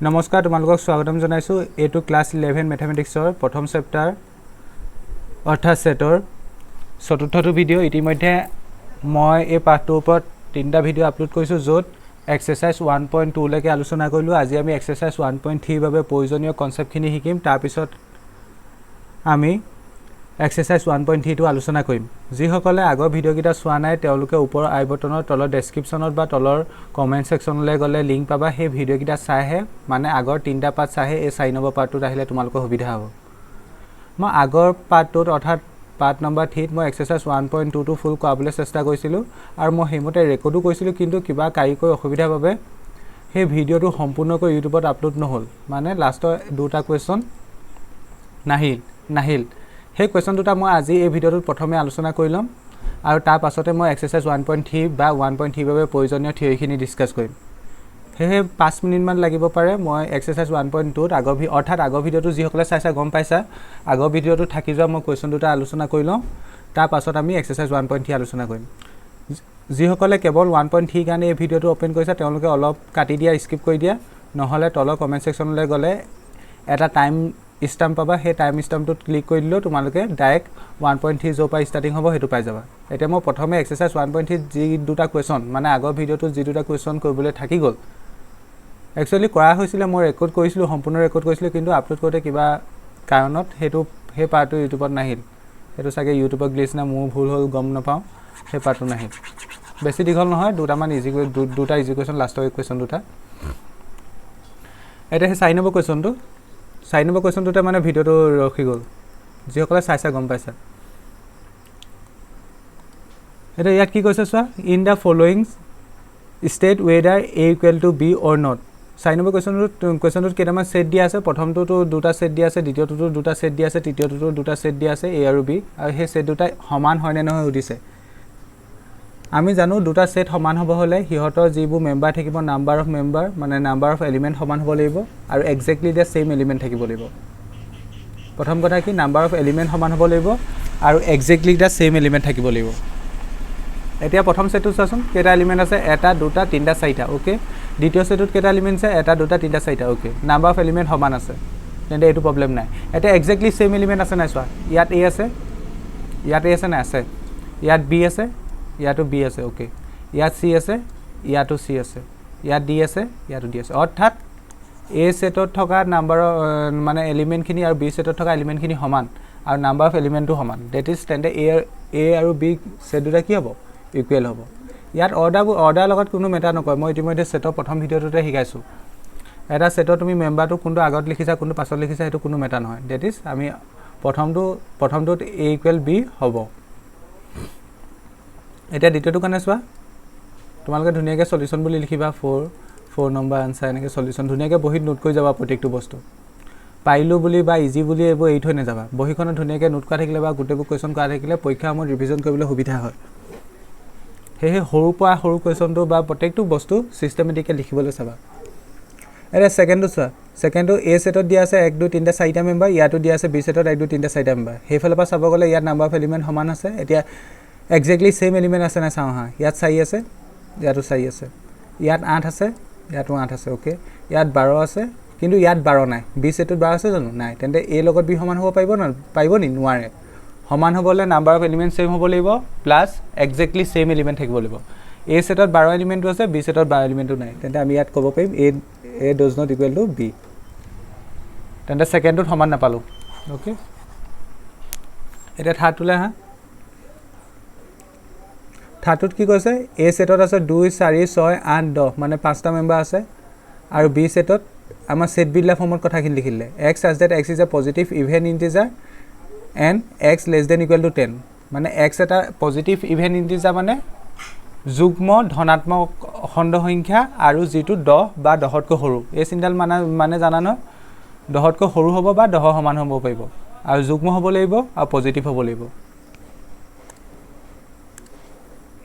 নমস্কাৰ তোমালোকক স্বাগতম জনাইছো এটো ক্লাস 11 ম্যাথমেটিক্সৰ প্ৰথম চেপ্টাৰ অৰ্থাৎ সেটৰ চতুৰ্থটো ভিডিও ইতিমধ্যে মই এই পাঠটোৰ ওপৰত তিনটা ভিডিও আপলোড কৰিছো যত এক্সাৰসাইজ 1.2 লৈকে আলোচনা কৰিলো আজি আমি এক্সাৰসাইজ 1.3 বাবে প্ৰয়োজনীয় কনসেপ্টখিনি শিকিম তাৰ পিছত আমি এক্সাৰসাইজ 1.3 টো আলোচনা কৰিম যি সকলে আগৰ ভিডিও কিটা চোৱা নাই তেওঁলোকে ওপৰ আই বটনৰ তলৰ ডেসক্ৰিপচনত বা তলৰ কমেন্ট সেকশনলৈ গলে লিংক পাবা সেই ভিডিও কিটা চাইহে মানে আগৰ তিনটা পাৰ্ট চাইহে এই 4 নম্বৰ পাৰ্টটোত আহিলে তোমালোকৰ সুবিধা হ'ব মই আগৰ পাৰ্টটোত অৰ্থাৎ পাৰ্ট নম্বৰ 3 মই এক্সাৰসাইজ 1.2 টো ফুল কৰাবলৈ চেষ্টা কৰিছিলো আৰু মই হেমতে ৰেকৰ্ডো কৰিছিলো কিন্তু কিবা কাৰিকৰী অসুবিধাৰ বাবে সেই ভিডিওটো সম্পূৰ্ণকৈ ইউটিউবত আপলোড নহল মানে লাষ্টৰ দুটা কোৱেশ্চন নাহিল সেই কোৱেশ্চন দুটা মই আজি এই ভিডিওটোত প্ৰথমে আলোচনা কৰিলাম আৰু তাৰ পাছতে মই এক্সাৰসাইজ 1.3 বা 1.3 বাবে প্ৰয়োজনীয় থিয়ৰিখিনি ডিসকাস কৰিম হে 5 মিনিট মান লাগিব পাৰে মই এক্সাৰসাইজ 1.2 ত আগৰ ভিডিওটো যি সকলে চাইছা গম পাইছা আগৰ ভিডিওটো থাকি যোৱা মই কোৱেশ্চন দুটা আলোচনা কৰিলাম তাৰ পাছত আমি এক্সাৰসাইজ 1.3 আলোচনা কৰিম যি সকলে কেৱল 1.3 কাৰণে এই ভিডিওটো ওপেন কৰিছা তেওঁলোকে অলপ কাটি দিয়া স্কিপ কৰি দিয়া নহলে তলৰ কমেন্ট সেকশনলৈ গলে এটা টাইম স্ট্যাম্প পাবা সেই টাইম স্ট্যাম্পটোত ক্লিক কৰি দিলে তোমালোকে ডাইৰেক্ট 1.3 জৰ পৰা ষ্টাৰ্টিং হ'ব হেতু পাই যাবা এতিয়া মই প্ৰথমে এক্সাৰসাইজ 1.3 যি দুটা কোৱেশ্চন মানে আগৰ ভিডিওটো যি দুটা কোৱেশ্চন কৰিবলৈ থাকি গল একচুয়ালি কৰা হৈছিল মই ৰেকৰ্ড কৰিছিলো সম্পূৰ্ণ ৰেকৰ্ড কৰিছিলো কিন্তু আপলোড কৰোতে কিবা কাৰণত হেতু হে পাৰ্টটো ইউটিউবত নাহিল হেতু সাগে ইউটিউবত গ্লিচ না মোৰ ভুল হ'ল গম নাপাও হে পাৰ্টটো নাহিল বেছি দীঘল নহয় দুটামান ইজি দুটা ইজি কোৱেশ্চন লাষ্টৰ কোৱেশ্চন দুটা এটা হে 4 নম্বৰ কোৱেশ্চনটো 4 নম্বৰ কোৱেশ্চনটোতে মানে ভিডিওটো ৰখি গল যি সকলে চাইছা গম পাইছা এটা ইয়াত কি কৈছে চোৱা in the following state whether a equal to b or not 4 number কোৱেশ্চনটোত কেইটামান সেট দিয়া আছে প্ৰথমটোটো দুটা সেট দিয়া আছে দ্বিতীয়টোটো দুটা সেট দিয়া আছে তৃতীয়টোটো দুটা সেট দিয়া আছে a আৰু b আৰু সেই সেট দুটা সমান হয় নে নহয় উদিছে আমি জানো দুটা সেট সমান হ'ব হলে হিহতৰ যিবোৰ মেম্বাৰ থাকিব নাম্বাৰ অফ মেম্বাৰ মানে নাম্বাৰ অফ এলিমেন্ট সমান হ'ব লাগিব আৰু এক্স্যাক্টলি দা সেম এলিমেন্ট থাকিব লাগিব প্ৰথম কথা কি নাম্বাৰ অফ এলিমেন্ট সমান হ'ব লাগিব আৰু এক্স্যাক্টলি দা সেম এলিমেন্ট থাকিব লাগিব এতিয়া প্ৰথম সেটটো চাচোন কেটা এলিমেন্ট আছে এটা দুটা তিনটা চাৰিটা ওকে দ্বিতীয় সেটত কেটা এলিমেন্ট আছে এটা দুটা তিনটা চাৰিটা ওকে নাম্বাৰ অফ এলিমেন্ট সমান আছে তেন্তে এটো প্ৰবলেম নাই এটা এক্স্যাক্টলি সেম এলিমেন্ট আছে নাই চোৱা ইয়াত a আছে না আছে ইয়াত b আছে ইয়াতো b আছে ওকে ইয়াত c আছে ইয়াতো c আছে ইয়াত d আছে ইয়াতো d আছে অৰ্থাৎ a সেটত থকা নাম্বাৰ মানে এলিমেন্ট খিনি আৰু b সেটত থকা এলিমেন্ট খিনি সমান আৰু নাম্বাৰ অফ এলিমেন্টটো সমান দ্যাট ইজ তেন্তে a আৰু b সেট দুটা কি হ'ব ইকুৱেল হ'ব ইয়াত অৰ্ডাৰ লগত কোনো মেটাৰ নকৰে মই ইতিমধ্যে সেটৰ প্ৰথম ভিডিওটোতে শিকাইছো এটা সেটৰ তুমি মেম্বাৰটো কোনটো আগত লিখিছা কোনটো পাছত লিখিছা হেতু কোনো মেটাৰ নহয় দ্যাট ইজ আমি প্ৰথমটোত a ইকুৱেল b হ'ব এতিয়া দ্বিতীয়টো কাৰণে চোৱা তোমালোকে ধুনিয়াকৈ সলিউশন বুলি লিখিবা 4 নম্বৰ আনসাৰ এনেকৈ সলিউশন ধুনিয়াকৈ বহিত নোট কৰি যাবা প্ৰত্যেকটো বস্তু পাইলো বুলি বা ইজি বুলি এবোৰ এই থৈ নেযাবা বহিখনত ধুনিয়াকৈ নোট কৰা থাকিলে বা গুটেবোৰ কোৱেশ্চন কৰা থাকিলে পৰীক্ষা সময়ত ৰিভিজন কৰিবলৈ সুবিধা হয় হে সৰু পৰা সৰু কোৱেশ্চনটো বা প্ৰত্যেকটো বস্তু সিস্টেমেটিকলি লিখিবলৈ চাবা এৰে সেকেন্ডটো চোৱা সেকেন্ডটো a সেটত দিয়া আছে 1 2 3 4টা মেম্বাৰ ইয়াতো দিয়া আছে b সেটত 1 2 3 4টা মেম্বাৰ হেফালৰ পৰা চাব গলে ইয়াত নাম্বাৰ অফ এলিমেন্ট সমান আছে এতিয়া এক্স্যাক্টলি সেম এলিমেন্ট আছে না চাও হা ইয়াত 4 আছে ইয়াতো 4 আছে ইয়াত 8 আছে ইয়াতো 8 আছে ওকে ইয়াত 12 আছে কিন্তু ইয়াত 12 নাই b সেটত 12 আছে জানো নাই তেন্তে a লগত b সমান হ'ব পাৰিব নি নোৱাৰে সমান হ'বলে নাম্বাৰ অফ এলিমেন্ট সেম হ'ব লাগিব প্লাস এক্স্যাক্টলি সেম এলিমেন্ট থাকিব লাগিব a সেটত 12 এলিমেন্টটো আছে b সেটত 12 এলিমেন্টটো নাই তেন্তে আমি ইয়াত ক'ব পাৰিম a does not equal to b তেন্তে সেকেন্ডটো সমান নাপালো ওকে এটা থাৰ্ডটোলে হা থাৰ্ডটোত কি কৈছে a সেটত আছে 2 4 6 8 10 মানে 5টা মেম্বাৰ আছে আৰু b সেটত আমাৰ সেট বিল্ডাৰ ফৰ্মত কথাখিনি লিখিলে x such that x is a positive even integer and x less than equal to 10 মানে x এটা পজিটিভ ইভেন ইন্টিজাৰ মানে যুগ্ম ধনাত্মক খণ্ড সংখ্যা আৰু যেটো 10 বা 10 তকৈ সৰু এই সিম্বল মানে জানা ন 10 তকৈ সৰু হ'ব বা 10 সমান হ'ব পাৰিব আৰু যুগ্ম হ'ব লাগিব আৰু পজিটিভ হ'ব লাগিব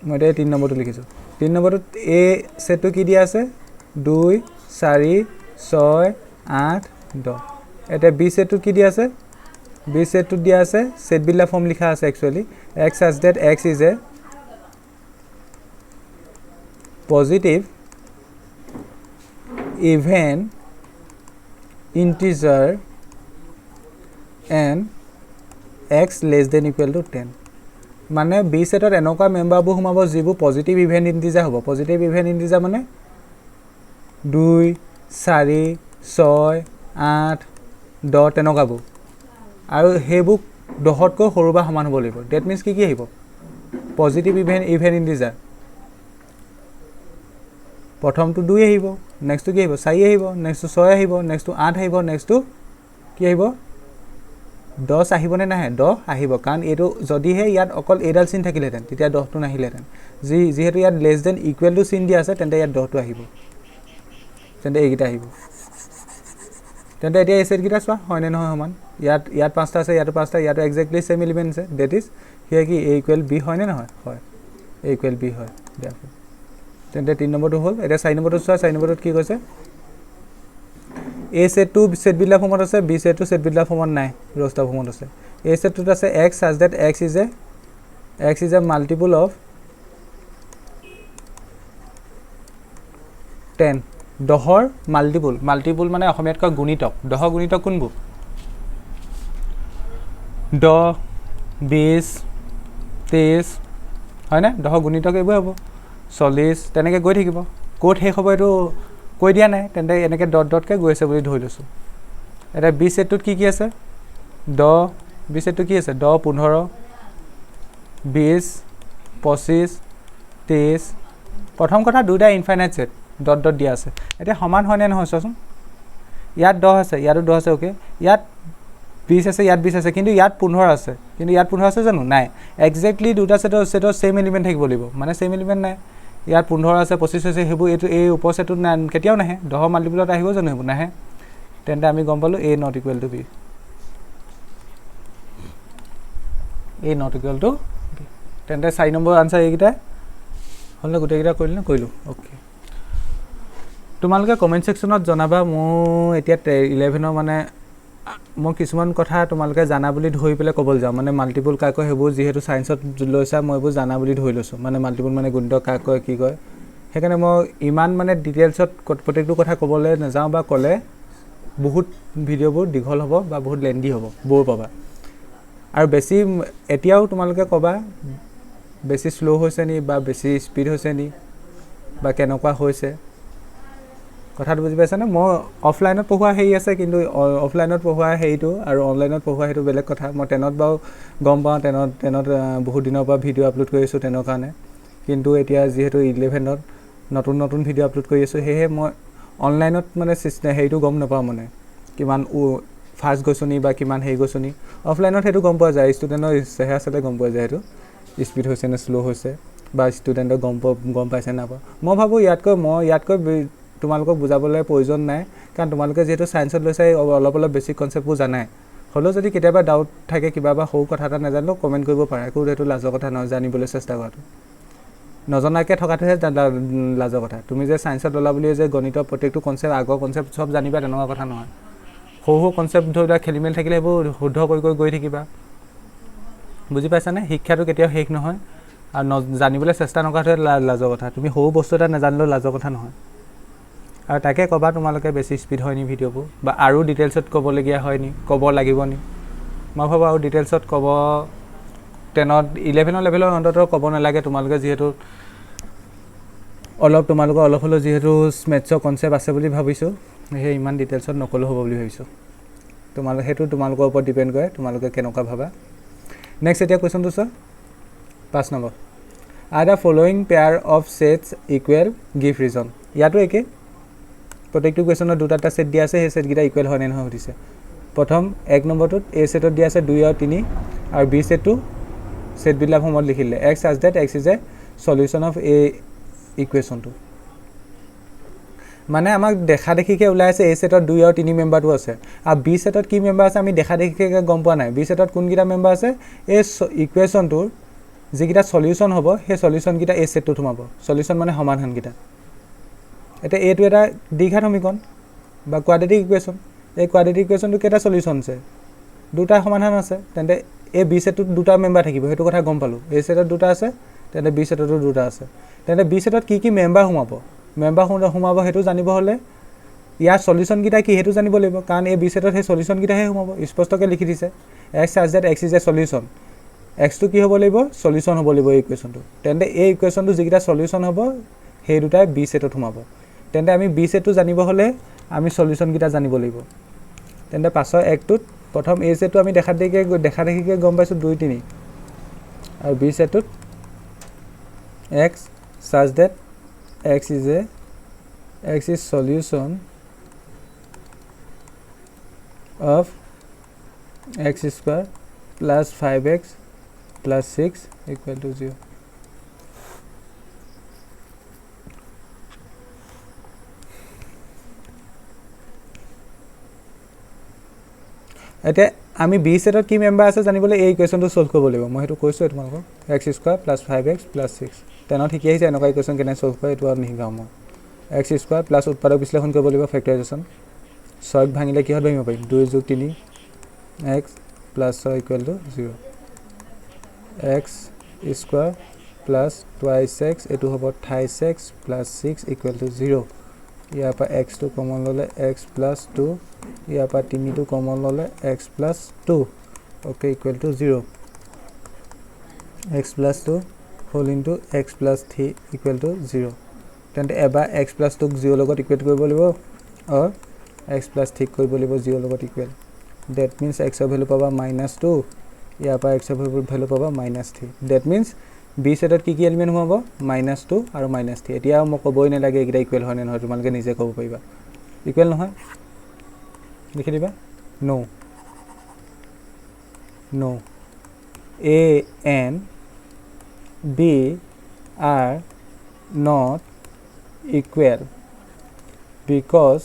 মই এই 3 নম্বৰটো লিখিছো 3 নম্বৰটোত a সেটটো কি দিয়া আছে 2 4 6 8 10 এটা b সেটটো কি দিয়া আছে b সেটটো দিয়া আছে সেট বিল্ডাৰ ফৰ্ম লিখা আছে actually x such that x is a positive even integer and x less than equal to 10 মানে b সেটত এনেকুৱা মেম্বাৰবোৰ সোমাব যিবোৰ পজিটিভ ইভেন্ট ইন্টিজাৰ হ'ব পজিটিভ ইভেন্ট ইন্টিজাৰ মানে 2 4 6 8 10 তেনেকুৱাবোৰ আৰু হেবোৰ 10 কৈ সৰু বা সমান হ'ব লাগিব দ্যাট মিন্স কি আহিব পজিটিভ ইভেন্ট ইন্টিজাৰ প্ৰথমটো 2 আহিব নেক্সটটো কি আহিব 4 আহিব নেক্সটটো 6 আহিব নেক্সটটো 8 আহিব নেক্সটটো কি আহিব 10 আহিবনে নাহে 10 আহিব কাৰণ এটো যদিহে ইয়াত অকল এডাল চিন থাকিলেহেঁতেন তেতিয়া 10 টো নাহিলেহেঁতেন যিহেতু ইয়াত লেছ দেন ইকুৱেল টু চিন দিয়া আছে তেন্তে ইয়াত 10 টো আহিব তেন্তে এইকেইটা আহিব তেন্তে এতিয়া এই সেট কেইটা চোৱা হয়নে নহয় সমান ইয়াত পাঁচটা আছে ইয়াত পাঁচটা ইয়াত এক্স্যাক্টলি সেম এলিমেন্ট আছে দ্যাট ইজ হিয়াৰ কি a ইকুৱেল b হয়নে নহয় হয় a ইকুৱেল b হয় দেখো তেন্তে 3 নম্বৰটো হ'ল এটা 4 নম্বৰটো চোৱা 4 নম্বৰটোত কি কৈছে a set to set বিলা ফৰ্মত আছে b set to set বিলা ফৰ্মত নাই ৰস্তা ফৰ্মত আছে a set to আছে x such that x is a multiple of 10 দহৰ মাল্টিপল মানে অসমীয়াত কয় গুণিতক দহৰ গুণিতক কোনবোৰ 10 20 23 হয় না দহৰ গুণিতক এইবোৰ হ'ব 40 তেনেকৈ গৈ থাকিব কোড শেষ হ'ব এইটো কৈ দিয়া নাই তেন্তে এনেকৈ ডট কে গৈ আছে বুলি ধৰি লৈছো এটা বি সেটটোত কি আছে 10 বি সেটটো কি আছে 10 15 20 25 23 প্ৰথম কথা দুটা ইনফাইনাইট সেট ডট দিয়া আছে এতিয়া সমান হয় নে নহয় চোৱাচোন ইয়াত 10 আছে ইয়াতো 10 আছে ওকে ইয়াত 20 আছে ইয়াত 20 আছে কিন্তু ইয়াত 15 আছে কিন্তু ইয়াত 15 আছে জানো নাই এক্স্যাক্টলি দুটা সেটৰ সেম এলিমেন্ট থাকিব লাগিব মানে সেম এলিমেন্ট নাই ইয়াত 15 আছে 25 আছে হেবু এটো এই উপসেটত কেতিয়াও নাহে 10 মাল্টিপলত আহিব জানো হেবু নাহে তেন্তে আমি গম পালো a not equal to b a not equal to b তেন্তে 4 নম্বৰ আনসাৰ এইকিটা হলনে গুটেকিটা কইলো ওকে তোমালোকে কমেন্ট সেকশনত জনাবা মো এতিয়া 11 মানে মই কিছুমান কথা তোমালোকে জানা বুলি ধৰি পেলে কবল যাও মানে মাল্টিপল কাক কয় হেবু যেহেতু সায়েন্সত লৈছা মই বু জানা বুলি ধৰি লৈছো মানে মাল্টিপল মানে গুণিতক কাক কয় কি কয় হেকানে মই ইমান মানে ডিটেইলছত প্ৰত্যেকটো কথা কবলে নাযাও বা কলে বহুত ভিডিওবোৰ দীঘল হ'ব বা বহুত লেন্দি হ'ব বৰ পাবা আৰু বেছি এতিয়াও তোমালোকে কবা বেছি স্লো হৈছে নি বা বেছি স্পিড হৈছে নি বা কেনেকুৱা হৈছে কথাটো বুজি পাইছা না মই অফলাইনত পঢ়ুৱা হেই আছে কিন্তু অফলাইনত পঢ়ুৱা হেইটো আৰু অনলাইনত পঢ়ুৱা হেইটো বেলেগ কথা মই টেনত বাও গম পাও টেনত বহুত দিনৰ পৰা ভিডিও আপলোড কৰিছো টেনৰ কাৰণে কিন্তু এতিয়া যেহেতু 11ত নতুন ভিডিও আপলোড কৰি আছো হেহে মই অনলাইনত মানে সিস্টেম হেইটো গম নাপাও মানে কিমান ফাস্ট গৈছনি বা কিমান হেই গৈছনি অফলাইনত হেতু গম পোৱা যায় ষ্টুডেন্টৰ চেহাৰা সাথে গম পোৱা যায় হেতু স্পিড হৈছে না স্লো হৈছে বা ষ্টুডেন্টৰ গম পাইছে না মই ভাবো ইয়াতকৈ তোমালোকক বুজাবলৈ প্ৰয়োজন নাই কাৰণ তোমালোকে যেহেতু সায়েন্সত লৈছা অলপ বেসিক কনসেপ্টবোৰ জানাই হলো যদি কেতিয়াবা ডাউট থাকে কিবা বা হৌ কথা এটা নাজানো কমেন্ট কৰিব পাৰা একো হেতু লাজৰ কথা নহয় জানিবলৈ চেষ্টা কৰাটো নজনাকে থকাটোহে লাজৰ কথা তুমি যে সায়েন্সত ললা বুলি যে গণিতৰ প্ৰত্যেকটো কনসেপ্ট আগৰ কনসেপ্ট সব জানিবা তেনেকুৱা কথা নহয় হৌ কনসেপ্ট ধৰিলা খেলিমেল থাকিলে হেবু শুদ্ধ কৰি গৈ থাকিবা বুজি পাইছা নে শিক্ষাটো কেতিয়াও শেষ নহয় আৰু জানিবলৈ চেষ্টা নকৰাটোহে লাজৰ কথা তুমি হৌ বস্তু এটা নাজানিলেও লাজৰ কথা নহয় আৰু তাকে কবা তোমালোকে বেছি স্পিড হয়নি ভিডিওবোৰ বা আৰু ডিটেইলছত কবলগিয়া হয়নি কব লাগিব নি মই ভাবো আৰু ডিটেইলছত কব 10ত 11 লেভেলৰ অন্তত কব নালাগে তোমালোকে যেহেতু তোমালোকৰ অলপ হলো যেহেতু মেথছৰ কনসেপ্ট আছে বুলি ভাবিছো হে ইমান ডিটেইলছত নকলো হ'ব বুলি ভাবিছো তোমালোকৰ ওপৰত ডিপেন্ড কৰে তোমালোকে কেনেকুৱা ভাবা নেক্সট এতিয়া কোৱেশ্চনটো চোৱা 5 number are the following pair of sets equal give reason ইয়াতো একে প্ৰত্যেকটো কোৱেশ্চনৰ দুটা সেট দিয়া আছে হে সেট গিটা ইকুৱেল হয় নে নহয় সুধিছে প্ৰথম 1 নম্বৰটোত a সেটত দিয়া আছে 2 আৰু 3 আৰু b সেটটো সেট বিলা ফৰ্মত লিখিলে x such that x is a solution of a equation to মানে আমাক দেখা দেখিকে ওলাই আছে a সেটত 2 আৰু 3 মেম্বাৰটো আছে আৰু b সেটত কি মেম্বাৰ আছে আমি দেখা দেখিকে গম পোৱা নাই b সেটত কোন গিটা মেম্বাৰ আছে এই ইকুৱেচনটোৰ যেগিটা সলিউশন হ'ব হে সলিউশন গিটা a সেটটোত সোমাব সলিউশন মানে সমাধান গিটা এটা এটো এটা দ্বিঘাত সমীকৰণ বা কোয়াড্ৰেটিক ইকুৱেচন এই কোয়াড্ৰেটিক ইকুৱেচনটো কেটা সলিউশন আছে দুটা সমাধান আছে তেন্তে এ বি সেটত দুটা মেম্বাৰ থাকিব হেতু কথা গম পালো এ সেটত দুটা আছে তেন্তে বি সেটতো দুটা আছে তেন্তে বি সেটত কি মেম্বাৰ সোমাব হেতু জানিব হলে ইয়াৰ সলিউশনকেইটা কি হেতু জানিব লাগিব কাৰণ এই বি সেটত হে সলিউশনকেইটাহে সোমাব স্পষ্টকৈ লিখি দিছে x such that x is a solution x টো কি হ'ব লাগিব সলিউশন হ'ব লাগিব এই ইকুৱেশ্যনটো তেন্তে এই ইকুৱেশ্যনটো যিকেইটা সলিউশন হ'ব সেই দুটাই বি সেটত সোমাব তেন্তে আমি বি সেটটো জানিব হলে আমি সলিউশনকেইটা জানিব লাগিব তেন্তে পাছৰ একটোত প্ৰথম এ সেটটো আমি দেখা দেখিকে গম পাইছো 2 3 আৰু B সেটটোত x such that x is solution of x square plus 5x plus 6 equal to 0 এতিয়া আমি বি সেটত কি মেম্বাৰ আছে জানিবলৈ এই ইকুৱেশ্যনটো সলভ কৰিব লাগিব মই হেতু কৈছো তোমালোকক x square plus 5x plus 6 তেনত ঠিকই আহিছে এনেকুৱা ইকুৱেশ্যন কেনে সলভ কৰে এটো আৰু নিহিগাম মই x square plus উৎপাদক বিশ্লেষণ কৰিব লাগিব ফেক্টৰাইজেশ্যন 6 ভাঙিলে কি হয় ভাঙিব পাৰিম 2 + 3 x plus 6 equal to 0 x square plus twice x এটো হ'ব 28x plus 6 equal to 0 ইয়াৰ পৰা x টো কমন ললে x plus 2 ইয়াৰ পৰা 3 টো কমন ললে x plus 2 okay equal to 0 x plus 2 whole into x plus 3 equal to 0 তেন্তে এবাৰ x plus 2 ক 0 লগত ইকুৱেট কৰিব লাগিব আৰু x plus 3 কৰিব লাগিব 0 লগত equal that means x of value পাবা -2 ইয়াৰ পৰা x of value পাবা -3 that means b সেটত কি এলিমেন্ট হ'ব -2 আৰু -3 এতিয়া মই ক'বই নালাগে এইটা ইকুৱেল হয় নে নহয় তোমালোকে নিজে ক'ব পাৰিবা ইকুৱেল নহয় লিখি দিবা no a and b are not equal because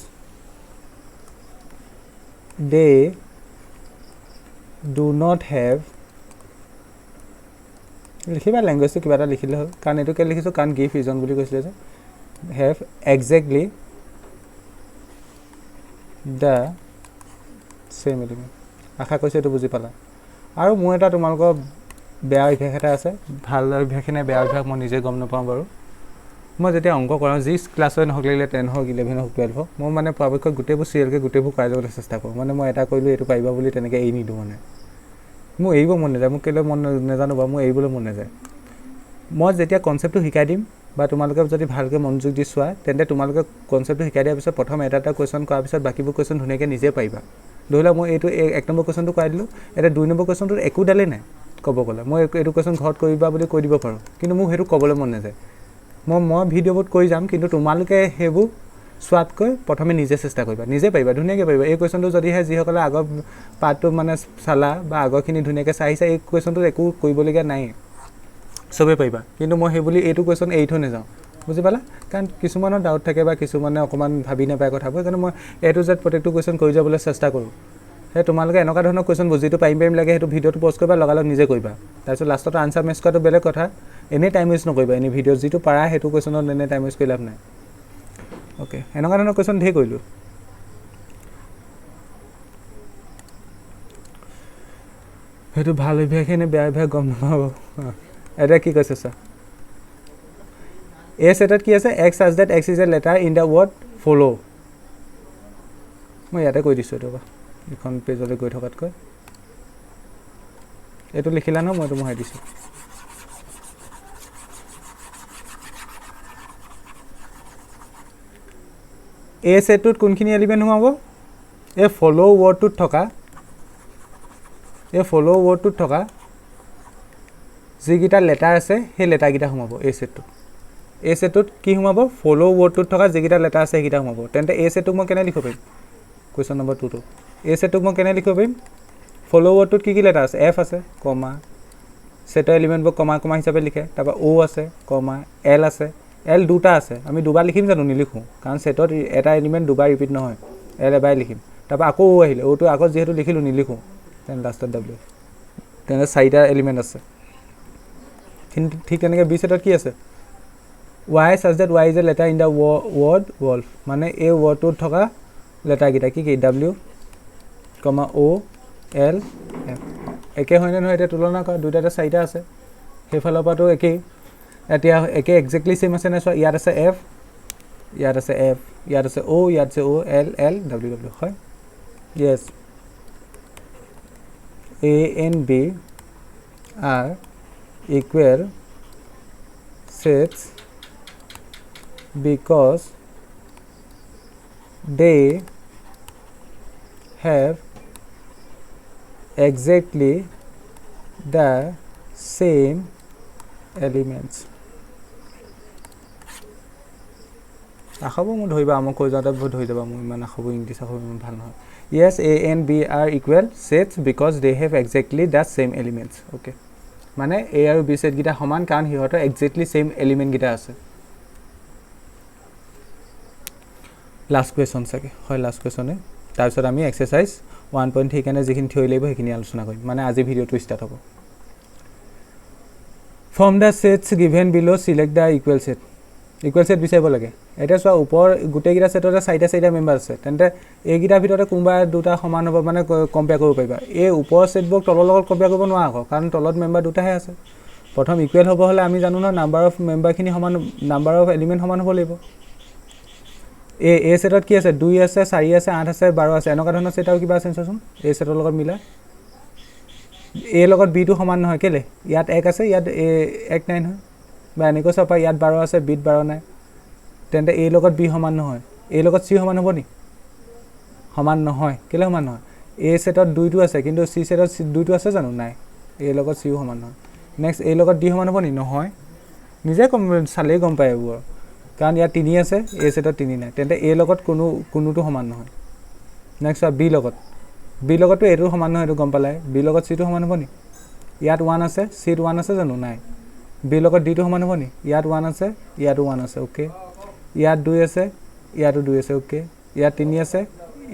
they do not have লিখিবা ল্যাঙ্গুৱেজটো কিবা এটা লিখিলে হ'ল কাৰণ এটোকে লিখিছো কাৰণ গিভ ৰিজন বুলি কৈছিলে যে have exactly the same element আশা কৰিছো এটো বুজি পালা আৰু মই এটা তোমালোকৰ বেয়া অভ্যাস এটা আছে ভাল অভ্যাস নে বেয়া অভ্যাস মই নিজে গম নাপাওঁ বাৰু মই যেতিয়া অংক কৰাও যি ক্লাছৰ নহক লাগিলে 10 হক 11 হক 12 হক মই মানে পৰাপক্ষত গোটেইবোৰ সিৰিয়ালকে গোটেইবোৰ কাই যাবলৈ চেষ্টা কৰোঁ মানে মই এটা কৰিলো এটো পাইবা বুলি তেনেকৈ এই নিদু মানে মই এইব মন নাযায় মোক কেলে মন নাজানো বা মই এইবলৈ মন নাযায় মই যেতিয়া কনসেপ্টটো শিকাই দিম বা তোমালোকে যদি ভালকে মনোযোগ দি চোৱা তেন্তে তোমালোকে কনসেপ্টটো শিকাই দিয়াৰ পিছত প্ৰথম এটা কোৱেশ্চন কৰাৰ পিছত বাকিবোৰ কোৱেশ্চন ধুনীয়াকৈ নিজে পাইবা ধৰিলা মই এইটো 1 নম্বৰ কোৱেশ্চনটো কৰাই দিলো এটা 2 নম্বৰ কোৱেশ্চনটো একো ডালে নাই ক'ব গ'লে মই এইটো কোৱেশ্চন ঘৰত কৰিবা বুলি কৈ দিব পাৰো কিন্তু মোক হেতু ক'বলৈ মন নাযায় মই ভিডিঅ'বোত কৈ যাম কিন্তু তোমালোকে হেবু সোৱাতকৈ প্ৰথমে নিজে চেষ্টা কৰিবা নিজে পাইবা ধুনীয়াকৈ পাইবা এই কোৱেশ্চনটো যদি হে যি সকলে আগৰ পাৰ্টটো মানে চালা বা আগৰখিনি ধুনীয়াকৈ চাইছা এই কোৱেশ্চনটো একো কৰিবলগীয়া নাই সবে পাইবা কিন্তু মই হে বুলি এইটো কোৱেশ্চন এইটো নেযাওঁ বুজি পালা কাৰণ কিছুমানৰ ডাউট থাকে বা কিছুমানে অকমান ভাবি নাপায় কথাবোৰ কাৰণ মই এটো জেড প্ৰত্যেকটো কোৱেশ্চন কৰি যাবলৈ চেষ্টা কৰোঁ হে তোমালোকে এনেকুৱা ধৰণৰ কোৱেশ্চন বুজিটো পাৰিম লাগে হেতু ভিডিঅ'টো প'ষ্ট কৰিবা লগালগ নিজে কৰিবা তাৰপিছত লাষ্টত আনসাৰ মেচ কৰাটো বেলেগ কথা এনে টাইম ওয়েষ্ট নকৰিবা এনে ভিডিঅ' যিটো পাৰা হেতু কোৱেশ্চনত এনে টাইম ওয়েষ্ট কৰি লাভ নাই ওকে এনেকুৱা ধৰণৰ কোৱেশ্চন ধেৰ কৰিলো হেতু ভাল অভ্যাস নে বেয়া অভ্যাস গম নাপাব এটা কি কৈছে স্যাৰ A সেটত কি আছে x such that x is a letter in the word follow মই ইয়াতে কৈ দিছো এটো বা এখন পেজলৈ গৈ থকাতকৈ এটো লিখিলা ন মই তো মই দিছো A সেটত কোনখিনি এলিমেন্ট হোমাব এ ফলো ওয়ার্ডটোত থকা যিগিটা লেটাৰ আছে সেই লেটাৰ গিটা হোমাব A সেটত কি হোমাব ফলো ওয়াৰ্ডটোত থকা যিগিটা লেটাৰ আছে সেইগিটা হোমাব তেন্তে A সেটক মই কেনে লিখিব পাৰিম কোৱেশ্চন নম্বৰ 2 টো A সেটক মই কেনে লিখিব পাৰিম ফলো ওয়াৰ্ডটোত কি লেটাৰ আছে F আছে কমা সেটৰ এলিমেন্টবোৰ কমা কমা হিচাপে লিখে তাপা O আছে কমা L আছে L দুটা আছে আমি দুবাৰ লিখিম জানো নিলিখো কাৰণ সেটত এটা এলিমেন্ট দুবাৰ ৰিপিট নহয় L এবাৰ লিখিম তাপা আকৌ O আহিলে O টো আকৌ যেহেতু লিখিলো নিলিখো তেন লাষ্টত W তেনে চাৰিটা এলিমেন্ট আছে ঠিক তেনেকৈ B সেটত কি আছে y such that y is a letter in the word wolf মানে এই ওয়ার্ডটোত থকা লেটাৰ গিটা কি w o l f একে হয়নে নহয় এটা তুলনা কৰা দুটাটা চাৰিটা আছে হেফালৰ পাটো একে এতিয়া একে এক্স্যাক্টলি সেম আছে না সো ইয়াত আছে f ইয়াত আছে এফ, ইয়াত আছে অ', ইয়াত আছে অ', এল এল ডাব্লিউ ডাব্লিউ হয় য়েছ A and B are equal sets because they have exactly the same elements. আখাব মই ধৰিবা আমাক কৈ যাওঁতে ধৰি যাবা মই ইমান আখাব ইংলিছ আখাব ইমান ভাল নহয় yes a and b are equal sets because they have exactly the same elements okay মানে a আৰু b সেট গিটা সমান কাৰণ হিহঁতৰ এক্স্যাক্টলি সেম এলিমেন্ট গিটা আছে লাষ্ট কোৱেশ্চন সাকে হয় লাষ্ট কোৱেশ্চনে তাৰপিছত আমি এক্সাৰসাইজ 1.3 কাৰণে যিখিনি থিয়ৰি লাগিব সেইখিনি আলোচনা কৰিম মানে আজি ভিডিওটো ষ্টাৰ্ট হ'ব from the sets given below select the equal set বিচাৰিব লাগে এটা চোৱা ওপৰ গুটে গিটা সেটৰ চাইটা মেম্বাৰ আছে তেন্তে এই গিটা ভিতৰতে কোনবা দুটা সমান হ'ব মানে কম্পেয়াৰ কৰিব পাৰিবা এই ওপৰ সেটবোৰ তলৰ লগত কম্পেয়াৰ কৰিব নোৱাৰা আকৌ কাৰণ তলত মেম্বাৰ দুটাহে আছে প্ৰথম ইকুৱেল হ'ব হলে আমি জানো না নাম্বাৰ অফ মেম্বাৰ খিনি সমান নাম্বাৰ অফ এলিমেন্ট সমান হ'ব লাগিব এ সেটত কি আছে 2 আছে 4 আছে 8 আছে 12 আছে এনেকা ধৰণৰ সেট আৰু কিবা আছে চাচোন এই সেটৰ লগত মিলা এ লগত বি টো সমান নহয় কেলে ইয়াত 1 আছে ইয়াত 1 নাই নহয় বা এনেকৈ চাপা ইয়াত 12 আছে বিট 12 নাই তেন্তে এ লগত বি সমান নহয় এ লগত সি সমান হ'ব নি সমান নহয় কেলে সমান নহয় এ সেটত 2 টো আছে কিন্তু সি সেটত 2 টো আছে জানো নাই এ লগত সি সমান নহয় নেক্সট এ লগত ডি সমান হ'ব নি নহয় নিজে কম চালে গম পায় এইবোৰ কাৰণ ইয়াত 3 আছে এ সেটত 3 নাই তেন্তে এ লগত কোনোটো সমান নহয় নেক্সট বি লগতো এটো সমান নহয় এটো গম পালাই বি লগত সি টো সমান হ'ব নি ইয়াত 1 আছে সি 1 আছে জানো নাই বি লগত ডি টো সমান হ'ব নি ইয়াত 1 আছে ইয়াতো 1 আছে ওকে ইয়াত 2 আছে ইয়াতো 2 আছে ওকে ইয়াত 3 আছে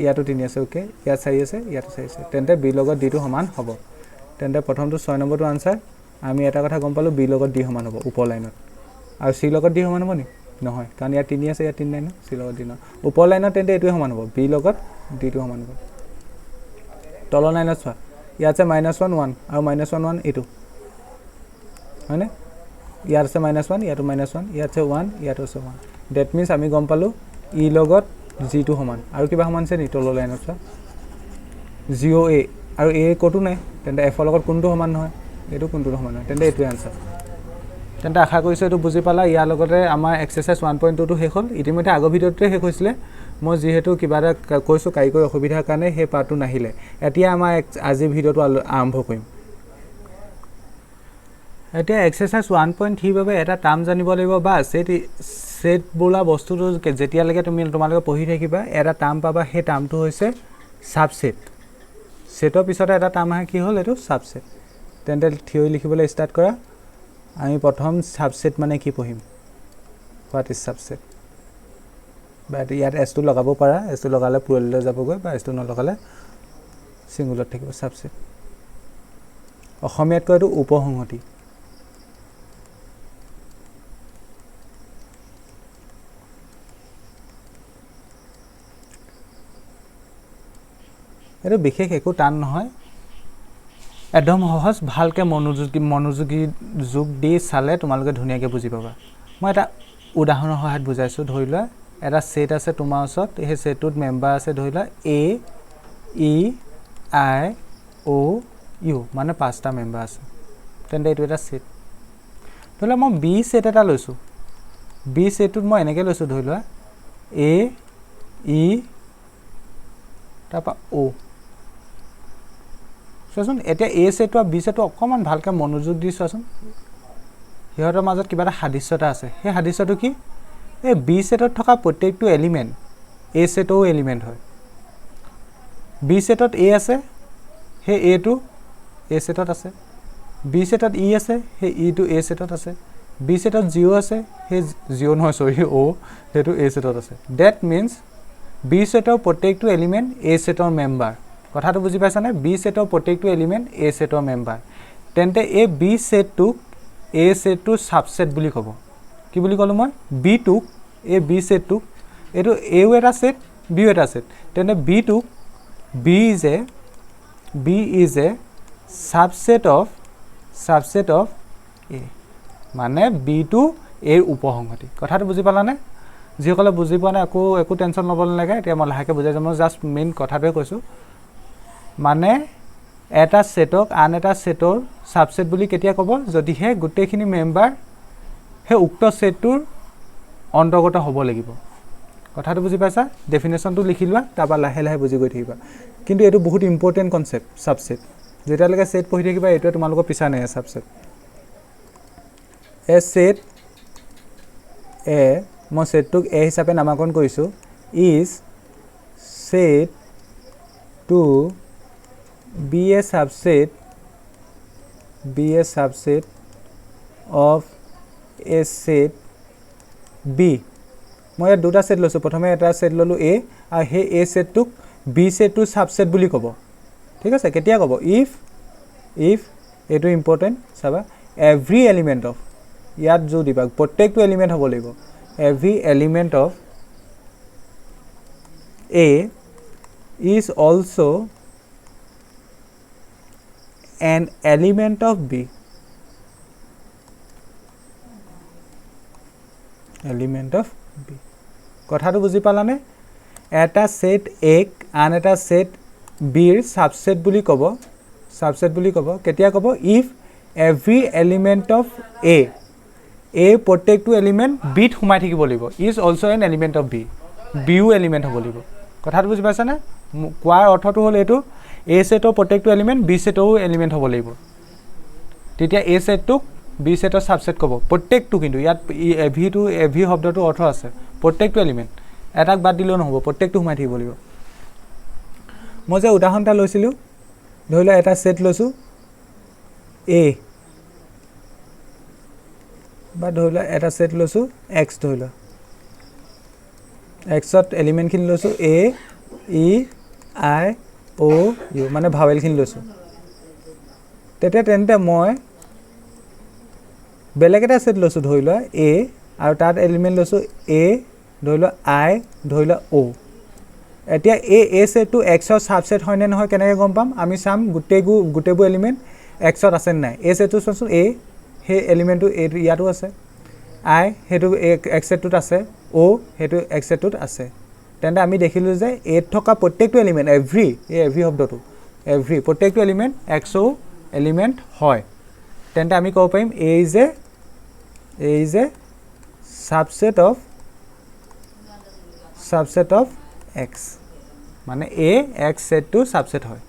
ইয়াতো 3 আছে ওকে ইয়াত 4 আছে ইয়াতো 4 আছে তেন্তে বি লগত ডি টো সমান হ'ব তেন্তে প্ৰথমটো 6 নম্বৰটো আনসাৰ আমি এটা কথা গম পালো বি লগত ডি সমান হ'ব ওপৰ লাইনত আৰু সি লগত ডি সমান হ'ব নি নহয় কাৰণ ইয়াত 3 আছে ইয়াত 3 নাই ন সি লগত ডি ন ওপৰ লাইনত তেন্তে এটোই সমান হ'ব বি লগত ডি টো সমান হ'ব তলৰ লাইনত চোৱা ইয়াত আছে -1 1 আৰু -1 1 এটো হয়নে ইয়াত আছে -1 ইয়াতো -1 ইয়াত আছে 1 ইয়াতো আছে 1 that means আমি গম পালো ই লগত জি টো সমান আৰু কিবা সমান আছে নি তলৰ লাইনত চোৱা 0a আৰু a কটো নাই তেন্তে f লগত কোনটো সমান নহয় এটো কোনটো সমান নহয় তেন্তে এটোই আনসাৰ তেন্তে আশা কৰিছো এটো বুজি পালা ইয়াৰ লগতে আমাৰ এক্সাৰসাইজ 1.2 টো শেষ হ'ল ইতিমধ্যে আগৰ ভিডিওতে শেষ হৈছিলে মই যেহেতু কিবা এটা কৈছো কাইকৈ অসুবিধাৰ কাৰণে হে পাৰ্টটো নাহিলে এতিয়া আমাৰ আজি ভিডিওটো আৰম্ভ কৰিম এতিয়া এক্সাৰসাইজ 1.3 বাবে এটা টাৰ্ম জানিব লাগিব বা সেট বোলা বস্তুটো যেতিয়া লাগে তোমালোকে পঢ়ি থাকিবা এটা টাৰ্ম পাবা হে টাৰ্মটো হৈছে সাবসেট সেটৰ পিছতে এটা টাৰ্ম আহে কি হ'ল এটো সাবসেট তেন্তে থিয়ৰি লিখিবলৈ ষ্টাৰ্ট কৰা আমি প্ৰথম সাবসেট মানে কি পঢ়িম হোৱাট ইজ সাবসেট বাট ইয়াত এস টো লগাব পাৰা এস টো লগালে পুৰলৈ যাবগৈ বা এস টো নলগালে সিঙ্গুলার থাকিব সাবসেট অসমীয়াত কয়টো উপসংহতি এটো বিশেষ একো টান নহয় একদম সহজ ভালকে মনোযোগী যোগ দি চালে তোমালোকে ধুনিয়াকে বুজি পাবা মই এটা উদাহৰণৰ সহায়ত বুজাইছো ধৰিলা এটা সেট আছে তোমাৰ ওচৰত এই সেটটোত মেম্বাৰ আছে ধৰিলা a e i o u মানে পাঁচটা মেম্বাৰ আছে তেন্তে এটো এটা সেট ধৰিলা মই b সেট এটা লৈছো b সেটটোত মই এনেকে লৈছো ধৰিলা a e তাপা o চোৱাচোন এতিয়া a সেটটো আৰু b সেটটো অকমান ভালকে মনোযোগ দি চোৱাচোন হিহঁতৰ মাজত কিবা এটা সাদৃশ্যতা আছে সেই সাদৃশ্যটো কি এই b সেটত থকা প্ৰত্যেকটো এলিমেন্ট a সেটও এলিমেন্ট হয় b সেটত a আছে হে a টো a সেটত আছে b সেটত e আছে হে e টো a সেটত আছে b সেটত 0 আছে হে 0 নহয় সৰি o হেতু a সেটত আছে that means b সেটৰ প্ৰত্যেকটো এলিমেন্ট a সেটৰ মেম্বাৰ কথাটো বুজি পাইছানে b সেটৰ প্ৰত্যেকটো এলিমেন্ট a সেটৰ মেম্বাৰ তেন্তে এই b সেটটো a সেটটো সাবসেট বুলি ক'ব কি বুলি ক'লো মই b টো এই b সেটটো এটো a ও এটা সেট b ও এটা সেট তেন্তে b টো b is a subset of a মানে b টো a ৰ উপসংহতি কথাটো বুজি পালানে যিসকলে বুজি পোৱা নাই একো টেনশ্যন ল'ব নালাগে, এতিয়া মই লাহেকৈ বুজাই যাম। মই জাষ্ট মেইন কথাটোৱে কৈছোঁ, মানে এটা ছেটক আন এটা ছেটৰ ছাবছেট বুলি কেতিয়া ক'ব, যদিহে গোটেইখিনি মেম্বাৰ সেই উক্ত ছেটটোৰ অন্তৰ্গত হ'ব লাগিব। কথাটো বুজি পাইছা? ডেফিনেশ্যনটো লিখি লোৱা, তাৰপৰা লাহে লাহে বুজি গৈ থাকিবা। কিন্তু এইটো বহুত ইম্পৰ্টেণ্ট কনচেপ্ট, ছাবছেট। যেতিয়ালৈকে ছেট পঢ়ি থাকিবা এইটোৱে তোমালোকৰ পিছা নাই। ছাবছেট এ ছেট এ, মই ছেটটোক এ হিচাপে নামাকৰণ কৰিছোঁ, is said to be a subset of a set B. মই ইয়াত দুটা ছেট লৈছোঁ, প্ৰথমে এটা ছেট ল'লোঁ এ, আৰু সেই এ ছেটটোক বি ছেটটোৰ ছাবছেট বুলি ক'ব। ঠিক আছে, কেতিয়া ক'ব? ইফ এইটো ইম্পৰ্টেণ্ট চাবা, এভৰি এলিমেণ্ট অফ, ইয়াত জোৰ দিবা, প্ৰত্যেকটো এলিমেণ্ট হ'ব লাগিব। Every element of A is also' an element of B. Element of B, কথাটো বুজি পালানে? এটা ছেট এক আন এটা ছেট বিৰ ছাবছেট বুলি ক'ব। কেতিয়া ক'ব? If every element of A, প্ৰত্যেকটো এলিমেণ্ট বিত সোমাই থাকিব লাগিব। Is also' an element of B, বিও এলিমেণ্ট হ'ব লাগিব। কথাটো বুজি পাইছানে? কোৱাৰ অৰ্থটো হ'ল এইটো, এ ছেটৰ প্ৰত্যেকটো এলিমেণ্ট বি ছেটৰো এলিমেণ্ট হ'ব লাগিব। তেতিয়া এ ছেটটোক বি ছেটৰ ছাবছেট ক'ব, প্ৰত্যেকটো। কিন্তু ইয়াত এভি শব্দটোৰ অৰ্থ আছে প্ৰত্যেকটো এলিমেণ্ট, এটাক বাদ দিলেও নহ'ব, প্ৰত্যেকটো সোমাই থাকিব লাগিব। মই যে উদাহৰণ এটা লৈছিলোঁ, ধৰি লোৱা এটা ছেট লৈছোঁ এ, বা ধৰি লোৱা এটা ছেট লৈছোঁ এক্স, ধৰি লোৱা এক্সত এলিমেণ্টখিনি লৈছোঁ এ, ই, আই, অ', ইউ, মানে ভাৱেলখিনি লৈছোঁ। তেন্তে মই বেলেগ এটা ছেট লৈছোঁ, ধৰি লোৱা এ, আৰু তাত এলিমেণ্ট লৈছোঁ এ, ধৰি লোৱা আই, ধৰি লোৱা অ'। এতিয়া এ ছেটটো এক্সৰ ছাবছেট হয়নে নহয় কেনেকৈ গম পাম? আমি চাম গোটেইবোৰ এলিমেণ্ট এক্সত আছে নাই। এ ছেটটো চোৱাচোন, এ সেই এলিমেণ্টটো এইটো ইয়াতো আছে, আই সেইটো এক্স ছেটটোত আছে, অ' সেইটো এক্স ছেটটোত আছে। তেন্তে আমি দেখিলোঁ যে এত থকা প্ৰত্যেকটো এলিমেণ্ট, এভৰি শব্দটো, প্ৰত্যেকটো এলিমেণ্ট এক্সও এলিমেণ্ট হয়। তেন্তে আমি ক'ব পাৰিম A is a subset of X, মানে এ এক্স ছেটটো ছাবছেট হয়।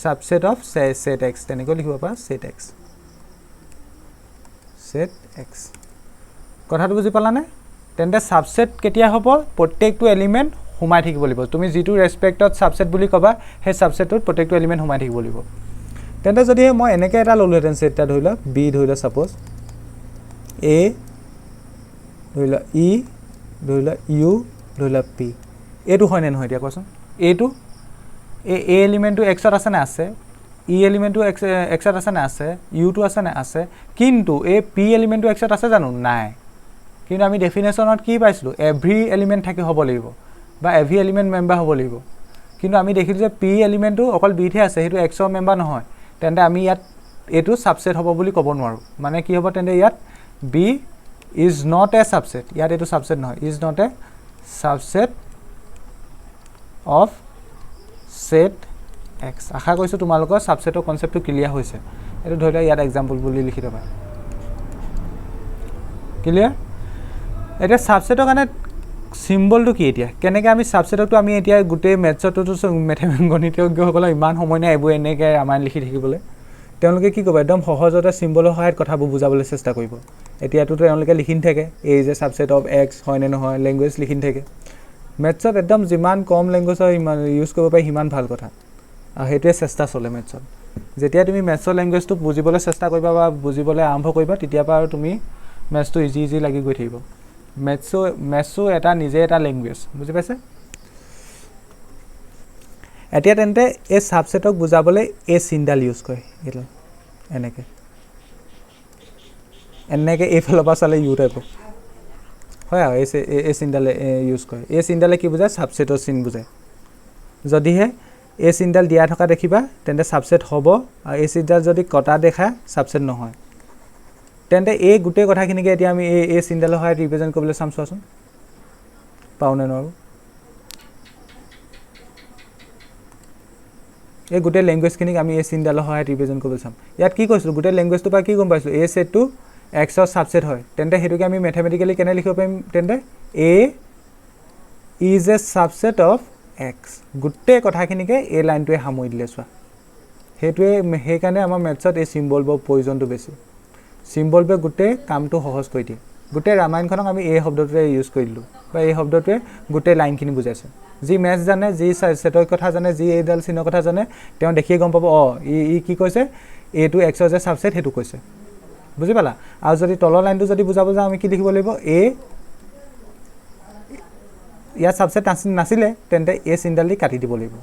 ছাবছেট অফ ছেট এক্স, তেনেকৈ লিখিব পাৰা, ছেট এক্স। কথাটো বুজি পালানে? তেন্তে ছাবছেট কেতিয়া হ'ব? প্ৰত্যেকটো এলিমেণ্ট সোমাই থাকিব লাগিব। তুমি যিটো ৰেচপেক্টত ছাবছেট বুলি ক'বা, সেই ছাবছেটটোত প্ৰত্যেকটো এলিমেণ্ট সোমাই থাকিব লাগিব। তেন্তে যদি মই এনেকৈ এটা ল'লোহেঁতেন ছেট এটা, ধৰি লোৱা বি, ধৰি লোৱা ছাপ'জ এ, ধৰি লোৱা ই, ধৰি লোৱা ইউ, ধৰি লোৱা পি। এইটো হয়নে নহয় এতিয়া কোৱাচোন? এইটো এ এলিমেণ্টটো এক্সত আছে নে? আছে। ই এলিমেণ্টটো এক্সত আছে নে? আছে। ইউটো আছে নে? আছে। কিন্তু এই পি এলিমেণ্টটো এক্সত আছে জানো? নাই। কিন্তু আমি ডেফিনেশ্যনত কি পাইছিলোঁ? এভৰি এলিমেণ্ট হ'ব লাগিব, বা এভৰি এলিমেণ্ট মেম্বাৰ হ'ব লাগিব। কিন্তু আমি দেখিলোঁ যে পি এলিমেণ্টটো অকল বিতহে আছে, সেইটো এক্সৰ মেম্বাৰ নহয়। তেন্তে আমি ইয়াত এইটো ছাবছেট হ'ব বুলি ক'ব নোৱাৰোঁ। মানে কি হ'ব তেন্তে ইয়াত? B is not a subset, ইয়াত এইটো ছাবছেট নহয়, is not a subset of set X. আশা কৰিছোঁ তোমালোকৰ ছাবছেটৰ কনচেপ্টটো ক্লিয়াৰ হৈছে। এইটো ধৰি লোৱা ইয়াত এক্সাম্পল বুলি লিখি থ'বা। ক্লিয়াৰ? এতিয়া ছাবছেটৰ কাৰণে চিম্বলটো কি? এতিয়া কেনেকৈ আমি ছাবছেটকটো আমি এতিয়া গোটেই মেথছততো গণিতজ্ঞসকলৰ ইমান সময় নাই এইবোৰ এনেকৈ ৰামায়ণ লিখি থাকিবলৈ। তেওঁলোকে কি কৰিব? একদম সহজতে চিম্বলৰ সহায়ত কথাবোৰ বুজাবলৈ চেষ্টা কৰিব। এতিয়াতো তেওঁলোকে লিখি থাকে এই যে ছাবছেট অফ এক্স হয়নে নহয়, লেংগুৱেজ লিখি থাকে। মেথছত একদম যিমান কম লেংগুৱেজৰ ইউজ কৰিব পাৰি সিমান ভাল কথা, আৰু সেইটোৱে চেষ্টা চলে মেথছত। যেতিয়া তুমি মেথছৰ লেংগুৱেজটো বুজিবলৈ চেষ্টা কৰিবা বা বুজিবলৈ আৰম্ভ কৰিবা, তেতিয়াৰ পৰা আৰু তুমি মেথছটো ইজি লাগি গৈ থাকিব। মেথছো নিজে এটা লেংগুৱেজ, বুজি পাইছে? এতিয়া তেন্তে এই ছাবছেটক বুজাবলৈ এই চিনডাল ইউজ কৰে, এইডাল এনেকৈ এইফালৰ পৰা চালে ইউ টাইপৰ হয়, আৰু এই চিনডালে ইউজ কৰে। এই চিনডালে কি বুজায়? ছাবছেটৰ চিন বুজায়। যদিহে এই চিনডাল দিয়া থকা দেখিবা তেন্তে ছাবছেট হ'ব, আৰু এই চিনডাল যদি কটা দেখা ছাবছেট নহয়। তেন্তে এই গোটেই কথাখিনিকে এতিয়া আমি এই চিনডালৰ সহায়ত ৰিপ্ৰেজেণ্ট কৰিবলৈ চাম। চোৱাচোন, পাওনে নোৱাৰো এই গোটেই ল্যাঙ্গুৱেজখিনিক আমি এই চিনডালৰ সহায়ত ৰিপ্ৰেজেন্ট কৰিব চাম ইয়াত কি কৈছো গোটেই ল্যাঙ্গুৱেজটো পা কি গম পাইছো a সেটটো x ৰ সাবসেট হয় তেন্তে হেতুকে আমি ম্যাথমেটিক্যালি কেনে লিখিব পাৰিম তেন্তে a is a subset of x গোটেই কথাখিনিকে এই লাইনটোৱে হামুই দিলে চোৱা হেতুৱে হে কাৰণে আমাৰ মেথছত এই সিম্বলবোৰ প্ৰয়োজনটো বেছি সিম্বলবে গোটেই কামটো সহজ কৰি দিয়ে গোটেই ৰামায়ণখনক আমি এই শব্দটোৰে ইউজ কৰিলো বা এই শব্দটোৱে গোটেই লাইনখিনি বুজাইছে যি মেথছ জানে যি সেটৰ কথা জানে যি এইডাল চিনৰ কথা জানে তেওঁ দেখিয়ে গম পাব ই কি কৈছে a টো x ৰ যে সাবসেট হেতু কৈছে বুজি পালা আৰু যদি তলৰ লাইনটো যদি বুজাব যাওঁ আমি কি লিখিব লাগিব a ইয়াৰ সাবসেট নাছিলে তেন্তে a চিনডাল দি কাটি দিব লাগিব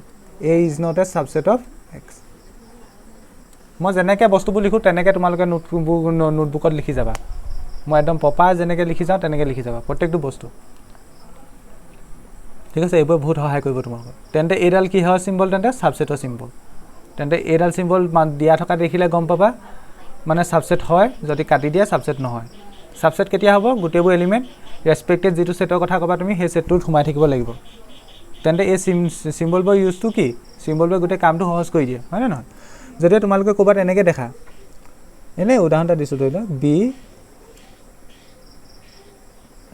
a is not a subset of x মই যেনেকৈ বস্তুবোৰ লিখো তেনেকৈ তোমালোকে নোটবুকত লিখি যাবা মই একদম পপাৰ যেনেকৈ লিখি যাওঁ তেনেকৈ লিখি যাবা প্ৰত্যেকটো বস্তু ঠিক আছে এইবোৰ বহুত সহায় কৰিব তোমালোকক তেন্তে এইডাল কি হয় সিম্বল তেন্তে সাবসেটৰ সিম্বল তেন্তে এইডাল সিম্বল দিয়া থকা দেখিলে গম পাবা মানে সাবসেট হয় যদি কাটি দিয়া সাবসেট নহয় সাবসেট কেতিয়া হ'ব গোটেইবোৰ এলিমেন্ট ৰেসপেক্টেড যেটো সেটৰ কথা কবা তুমি সেই সেটটোত ঘুমাই থাকিব লাগিব তেন্তে এই সিম্বলবোৰ ইউজটো কি সিম্বলবোৰ গোটেই কামটো সহজ কৰি দিয়ে হয় না নহয় যদি তোমালোকে ক'বাত এনেকৈ দেখা এনে উদাহৰণ এটা দিছো ধৰি ল বি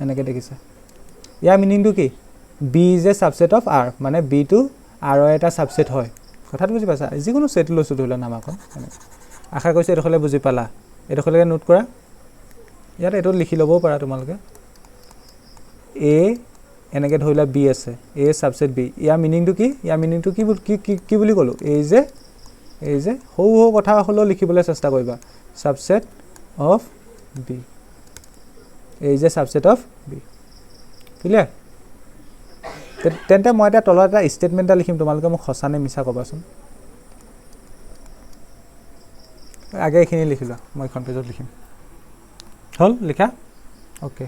এনেকৈ দেখিছা ইয়াৰ মিনিংটো কি B is a subset of R মানে বি টো আৰ এটা সাবসেট হয় কথাটো বুজি পাইছা যিকোনো সেট লৈছো ধৰি ল নামাকন আশা কৰিছো এডখলে বুজি পালা এডখলে নোট কৰা ইয়াত এটো লিখি লবও পাৰা তোমালোকে a এনেকৈ ধৰি ল বি আছে a সাবসেট বি ইয়াৰ মিনিংটো কি বুলি কলো এই যে হৌ কথা হলো লিখিবলৈ চেষ্টা কৰিবা সাবসেট অফ বি এই যে সাবসেট অফ বি ক্লিয়াৰ তেন্তে মই এটা তলত এটা স্টেটমেন্ট এটা লিখিম তোমালোকে মোক হসানে মিছা কবাচোন আগে এখিনি লিখিলা মই এখন পেজত লিখিম হল লিখা ওকে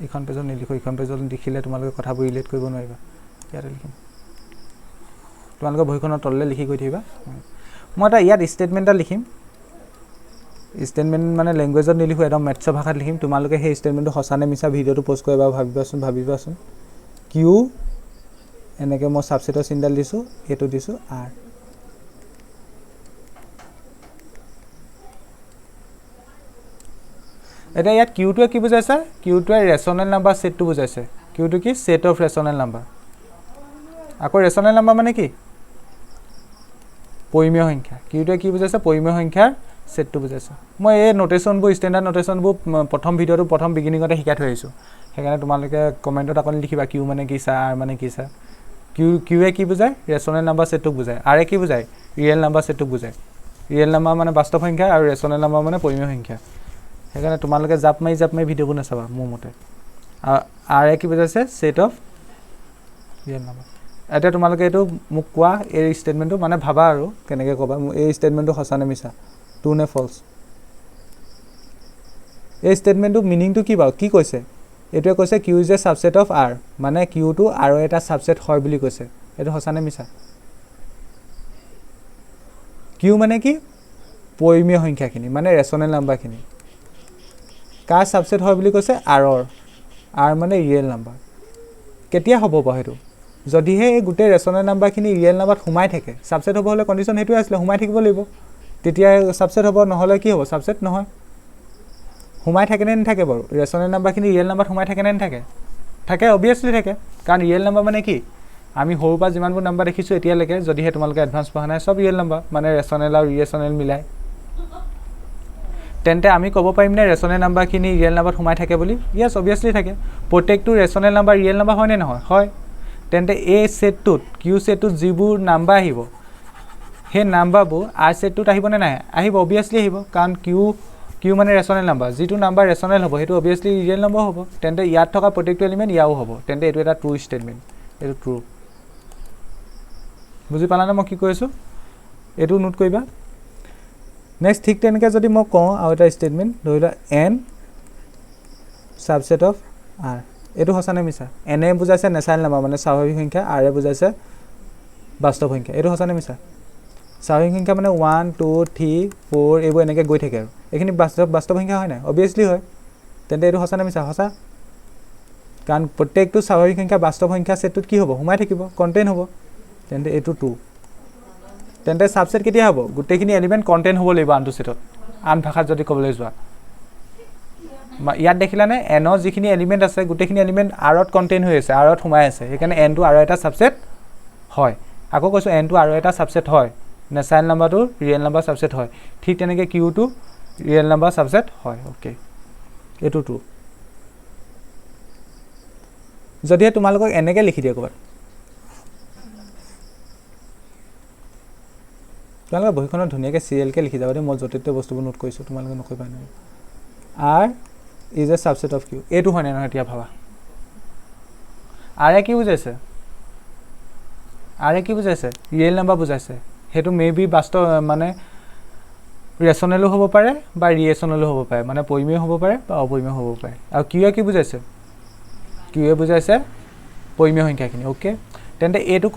এখন পেজত নিলিখো এখন পেজত লিখিলে তোমালোকে কথাবোৰ ৰিলেট কৰিব নোৱাৰিবা ইয়াতে লিখিম তোমালোকে বহিখনৰ তললে লিখি গৈ থাকিবা মই এটা ইয়াত স্টেটমেন্ট এটা লিখিম স্টেটমেন্ট মানে ল্যাঙ্গুৱেজত নিলিখো একদম মেথছৰ ভাষাত লিখিম তোমালোকে সেই স্টেটমেন্টটো হসানে মিছা ভিডিওটো পোষ্ট কৰিবা ভাবিবাচোন কিউ এনেকৈ মই সাবসেটৰ চিনডাল দিছো এটো দিছো আৰ এটা ইয়াত কিউটোৱে কি বুজাইছে কিউটোৱে ৰেশনেল নাম্বাৰ সেটটো বুজাইছে কিউটো কি সেট অফ ৰেশনেল নাম্বাৰ আকৌ ৰেশনেল নাম্বাৰ মানে কি পৰিমেয় সংখ্যা কিউটোৱে কি বুজাইছে পৰিমেয় সংখ্যাৰ সেটটো বুজাইছে মই এই নোটেশনবোৰ স্ট্যান্ডাৰ্ড নোটেশনবোৰ প্ৰথম ভিডিওটো প্ৰথম বিগিনিংতে শিকাই থৈ আহিছো সেইকাৰণে তোমালোকে কমেন্টত আকন লিখিবা কিউ মানে কি চা আৰ মানে কি চা কিউৱে কি বুজায় ৰেশনেল নাম্বাৰ সেটটো বুজায় আৰে কি বুজায় ৰিয়েল নাম্বাৰ সেটটো বুজায় ৰিয়েল নাম্বাৰ মানে বাস্তৱ সংখ্যা আৰু ৰেশনেল নাম্বাৰ মানে পৰিমেয় সংখ্যা সেইকাৰণে তোমালোকে জাপ মাৰি ভিডিওবোৰ নাচাবা মোৰ মতে আৰে কি বুজাইছে সেট অফ ৰিয়েল নাম্বাৰ এটা তোমালোকে এটো মোক কোৱা এই স্টেটমেন্টটো মানে ভাবা আৰু কেনেকৈ কবা এই স্টেটমেন্টটো হসানে মিছা ট্ৰু নে ফলস এই স্টেটমেন্টটো মিনিংটো কি বাও কি কৈছে এটোৱে কৈছে Q is a subset of R মানে কিউ টো আৰু এটা সাবসেট হয় বুলি কৈছে এটো হসানে মিছা কিউ মানে কি পরিমেয় সংখ্যাখিনি মানে ৰেশনেল নাম্বাৰখিনি কাৰ সাবসেট হয় বুলি কৈছে আৰ মানে ৰিয়েল নাম্বাৰ কেতিয়া হ'ব হেতু যদিহে এই গোটেই ৰেশনেল নাম্বাৰখিনি ৰিয়েল নাম্বাৰত সোমাই থাকে সাবসেট হ'ব হলে কন্ডিশন হেতু আছিল সোমাই থাকিব লাগিব তেতিয়া সাবসেট হ'ব নহলে কি হ'ব সাবসেট নহয় সোমাই থাকে নে নাথাকে বাৰু ৰেশনেল নাম্বাৰখিনি ৰিয়েল নাম্বাৰত সোমাই থাকে নে নাথাকে থাকে অবিয়াসলি থাকে কাৰণ ৰিয়েল নাম্বাৰ মানে কি আমি সৰুৰ পৰা যিমানবোৰ নাম্বাৰ দেখিছো এতিয়ালৈকে যদিহে তোমালোকে এডভান্স পঢ়া নাই সব ৰিয়েল নাম্বাৰ মানে ৰেশনেল আৰু ইৰেশনেল মিলাই তেন্তে আমি ক'ব পাৰিম নে ৰেশনেল নাম্বাৰখিনি ৰিয়েল নাম্বাৰত সোমাই থাকে বুলি ইয়েস অবিয়াসলি থাকে প্ৰত্যেকটো ৰেশনেল নাম্বাৰ ৰিয়েল নাম্বাৰ হয় নে নহয় হয় তেন্তে এ সেটটোত কিউ সেটটোত যিবোৰ নাম্বাৰ আহিব সেই নাম্বাৰবোৰ আৰ সেটটোত আহিব নে নাই আহিব অবিয়াসলি আহিব কাৰণ কিউ মানে ৰেশনেল নাম্বাৰ যেটো নাম্বাৰ ৰেশনেল হ'ব হেতু অবিয়াসলি ৰিয়েল নাম্বাৰ হ'ব তেন্তে ইয়াত থকা প্ৰত্যেকটো এলিমেন্ট ইয়াও হ'ব তেন্তে এটো এটা ট্ৰু স্টেটমেন্ট এটো ট্ৰু বুজি পালা না মই কি কৈছো এটো নোট কৰিবা নেক্সট ঠিক তেনেকৈ যদি মই কওঁ আৰু এটা স্টেটমেন্ট ধৰি ল n সাবসেট অফ r এটো হসানে মিছা n বুজাইছে নেচাৰেল নাম্বাৰ মানে স্বাভাৱিক সংখ্যা r বুজাইছে বাস্তৱ সংখ্যা এটো হসানে মিছা স্বাভাৱিক সংখ্যা মানে 1 2 3 4 এইবোৰ এনেকৈ গৈ থাকে আৰু এখিনি বাস্তৱ সংখ্যা হয় নাই অবিয়াসলি হয় তেন্তে এটো হসানে মিছা হসা কাৰণ প্ৰত্যেকটো স্বাভাৱিক সংখ্যা বাস্তৱ সংখ্যা সেটটোত কি হ'ব সোমাই থাকিব কন্টেইন হ'ব তেন্তে এটো 2 তেন্তে সাবসেট কেতিয়া হ'ব গোটেইখিনি এলিমেন্ট কন্টেইন হ'ব লাগিব আনটো সেটত আন ভাষাত যদি ক'বলৈ যোৱা ইয়াত দেখিলানে n ৰ যিখিনি এলিমেন্ট আছে গোটেইখিনি এলিমেন্ট r ত কন্টেইন হৈ আছে r ত সোমাই আছে সেইকাৰণে n টো আৰু এটা সাবসেট হয় আকৌ কৈছো n টো আৰু এটা সাবসেট হয় নেচাৰেল নাম্বাৰটো ৰিয়েল নাম্বাৰ সাবসেট হয় ঠিক তেনেকৈ q টো ৰিয়েল নাম্বাৰ সাবসেট হয় ওকে এটো 2 যদি তোমালোকক এনেকৈ লিখি দিয়া ক'বাত তোমালোকে বহিখনত ধুনীয়াকৈ সিৰিয়েলকৈ লিখি যাবা দেই মই য'তে বস্তুবোৰ নোট কৰিছোঁ তোমালোকে নকৰিবা নহয় r is a subset of q এটো হয় নহয় এতিয়া ভাবা r কি বুজাইছে r কি বুজাইছে ৰিয়েল নাম্বাৰ বুজাইছে হেতু মেবি বাস্তৱ মানে ৰেশনেলো হ'ব পাৰে বা ৰিয়েশনেলো হ'ব পাৰে মানে পৰিমেয় হ'ব পাৰে বা অপৰিমেয় হ'ব পাৰে আৰু q কি বুজাইছে q বুজাইছে পরিমেয় সংখ্যাখিনি ওকে তেন্তে এটো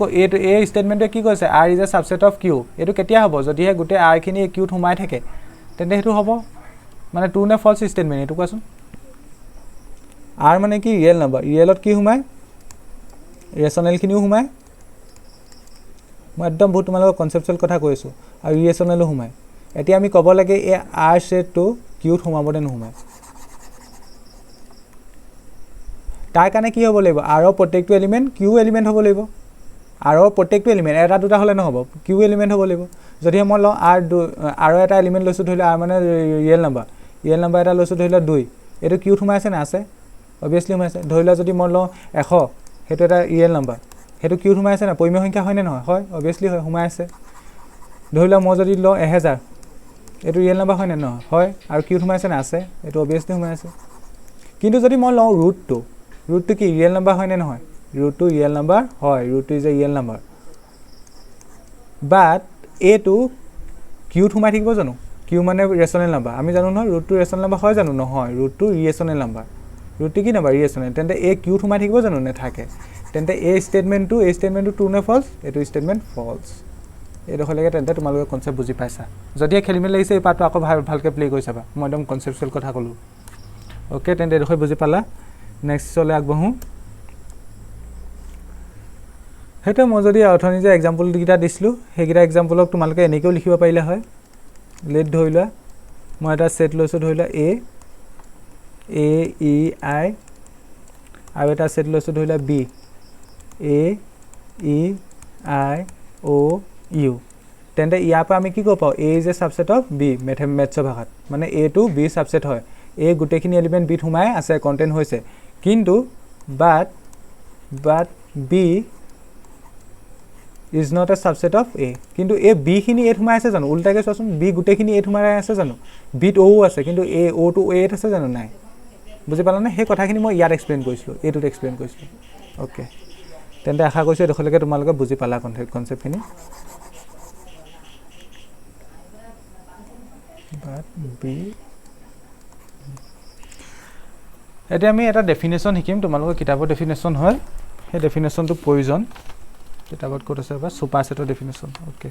এই স্টেটমেন্টে কি কৈছে r is a subset of q এটো কেতিয়া হ'ব যদি হে গুটে r খিনি q ত সোমাই থাকে তেন্তে হেতু হ'ব মানে ট্ৰু নে ফলস স্টেটমেন্ট এটো কোৱাচোন r মানে কি ৰিয়েল নাম্বাৰ ৰিয়েলত কি সোমায় ৰেশনেল খিনিও সোমায় মই একদম বহুত তোমালোকৰ কনসেপচুৱেল কথা কৈছো আৰু ৰিয়েশনেলো সোমায় এতিয়া আমি ক'ব লাগে এই r সেটটো q ত সোমাবনে নোসোমায় তাৰ কাৰণে কি হ'ব লাগিব r ৰ প্ৰত্যেকটো এলিমেন্ট q এলিমেন্ট হ'ব লাগিব r ৰ প্ৰত্যেকটো এলিমেন্ট এটা দুটা হলে নহব q এলিমেন্ট হ'ব লাগিব যদি মই ল r ৰ এটা এলিমেন্ট লৈছো ধৰিলে r মানে ৰিয়েল নাম্বাৰ এটা লৈছো ধৰিলে 2 এটো q ত সোমাই আছে না আছে obviously সোমাই আছে ধৰিলে যদি মই ল 100 হেতু এটা ৰিয়েল নাম্বাৰ হেতু q ত সোমাই আছে না পৰিমেয় সংখ্যা হয় নে নহয় হয় obviously হয় সোমাই আছে ধৰিলে মই যদি ল 1000 এটো ৰিয়েল নাম্বাৰ হয় নে নহয় হয় আৰু q ত সোমাই আছে না আছে এটো obviously সোমাই আছে কিন্তু যদি মই ল ৰুট কি ৰিয়েল নাম্বাৰ হয় নে নহয় ৰুট টু ৰিয়েল নাম্বাৰ হয় root is a real number but এটো q ত সোমাই থাকিব জানো q মানে ৰেশনেল নাম্বাৰ আমি জানো নহয় ৰুট টু ৰেশনেল নাম্বাৰ হয় জানো নহয় ৰুট টু ৰিয়েশনেল নাম্বাৰ ৰুট কি নাম্বাৰ ৰিয়েশনেল তেন্তে এ q ত সোমাই থাকিব জানো নে থাকে তেন্তে এই স্টেটমেন্টটো ট্ৰু নে ফলস এটো স্টেটমেন্ট ফলস এটো হলেগে তেন্তে তোমালোকে কনসেপ্ট বুজি পাইছা যদি খেলিমেল লাগিছে এই পাৰ্টটো আকৌ ভালকৈ প্লে কৰি চাবা মই একদম কনসেপচুৱেল কথা ক'লো ওকে তেন্তে এটো বুজি পালা নেক্সট চলে আগবঢ়ো হেতু মই যদি অথনি যে এক্সাম্পল দুটা দিছিলো হেগিটা এক্সাম্পলক তোমালোকে এনেকেও লিখিব পাৰিলা হয় লেট ধৰিলা মই এটা সেট লৈছো ধৰিলা a e i আৰু এটা সেট লৈছো ধৰিলা b a e i o u তেন্তে ইয়াৰ পৰা আমি কি ক'ব পাও a is a subset of b মেথমেটিক্সৰ ভাষাত মানে a to b subset হয় a গুটেখিনি এলিমেন্ট b সোমাই আছে কন্টেইন হৈছে কিন্তু but b is not a subset of a কিন্তু a b খিনি a সোমাই আছে জানো উল্টাকে চোৱাচোন b গুটেখিনি a সোমাই আছে জানো b ত o আছে কিন্তু a o to a আছে জানো নাই বুজি পালানে সেই কথাখিনি মই ইয়াত এক্সপ্লেইন কৰিছিলো এটোত এক্সপ্লেইন কৰিছিলো ওকে তেন্তে আশা কৰিছো দেখলৈকে তোমালোকে বুজি পালা কনসেপ্টখিনি but b এতিয়া আমি এটা ডেফিনেশন শিকিম তোমালোকৰ কিতাপৰ ডেফিনেশন হয় সেই ডেফিনেশনটো প্ৰয়োজন কিতাপত ক'ত আছে বা সুপাৰসেটৰ ডেফিনেশন ওকে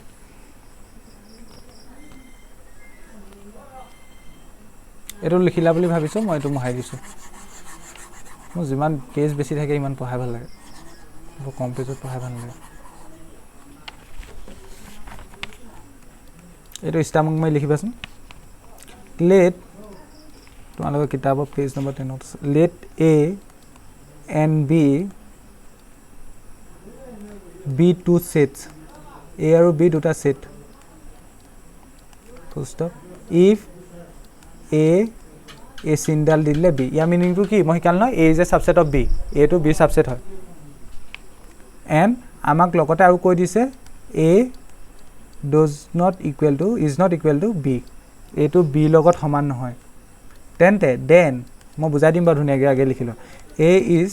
এটো লিখিলা বুলি ভাবিছো মই এটো মহাই দিছো মই যিমান পেজ বেছি থাকে ইমান পঢ়াই ভাল লাগে কম পেজত পঢ়াই ভাল লাগে এটো স্টামক মই লিখিবাচোন let তোমালোকৰ কিতাপৰ page number 10 let a and b be two sets a আৰু b দুটা set full stop if a চিনডাল দিলে b ইয়াৰ মিনিংটো কি মই কাল ন a is a subset of b a to b subset হয় and আমাক লগতে আৰু কৈ দিছে a is not equal to b a to b লগত সমান নহয় তেন্তে then মই বুজাই দিম বা ধুনীয়াকৈ আগে লিখিলো a is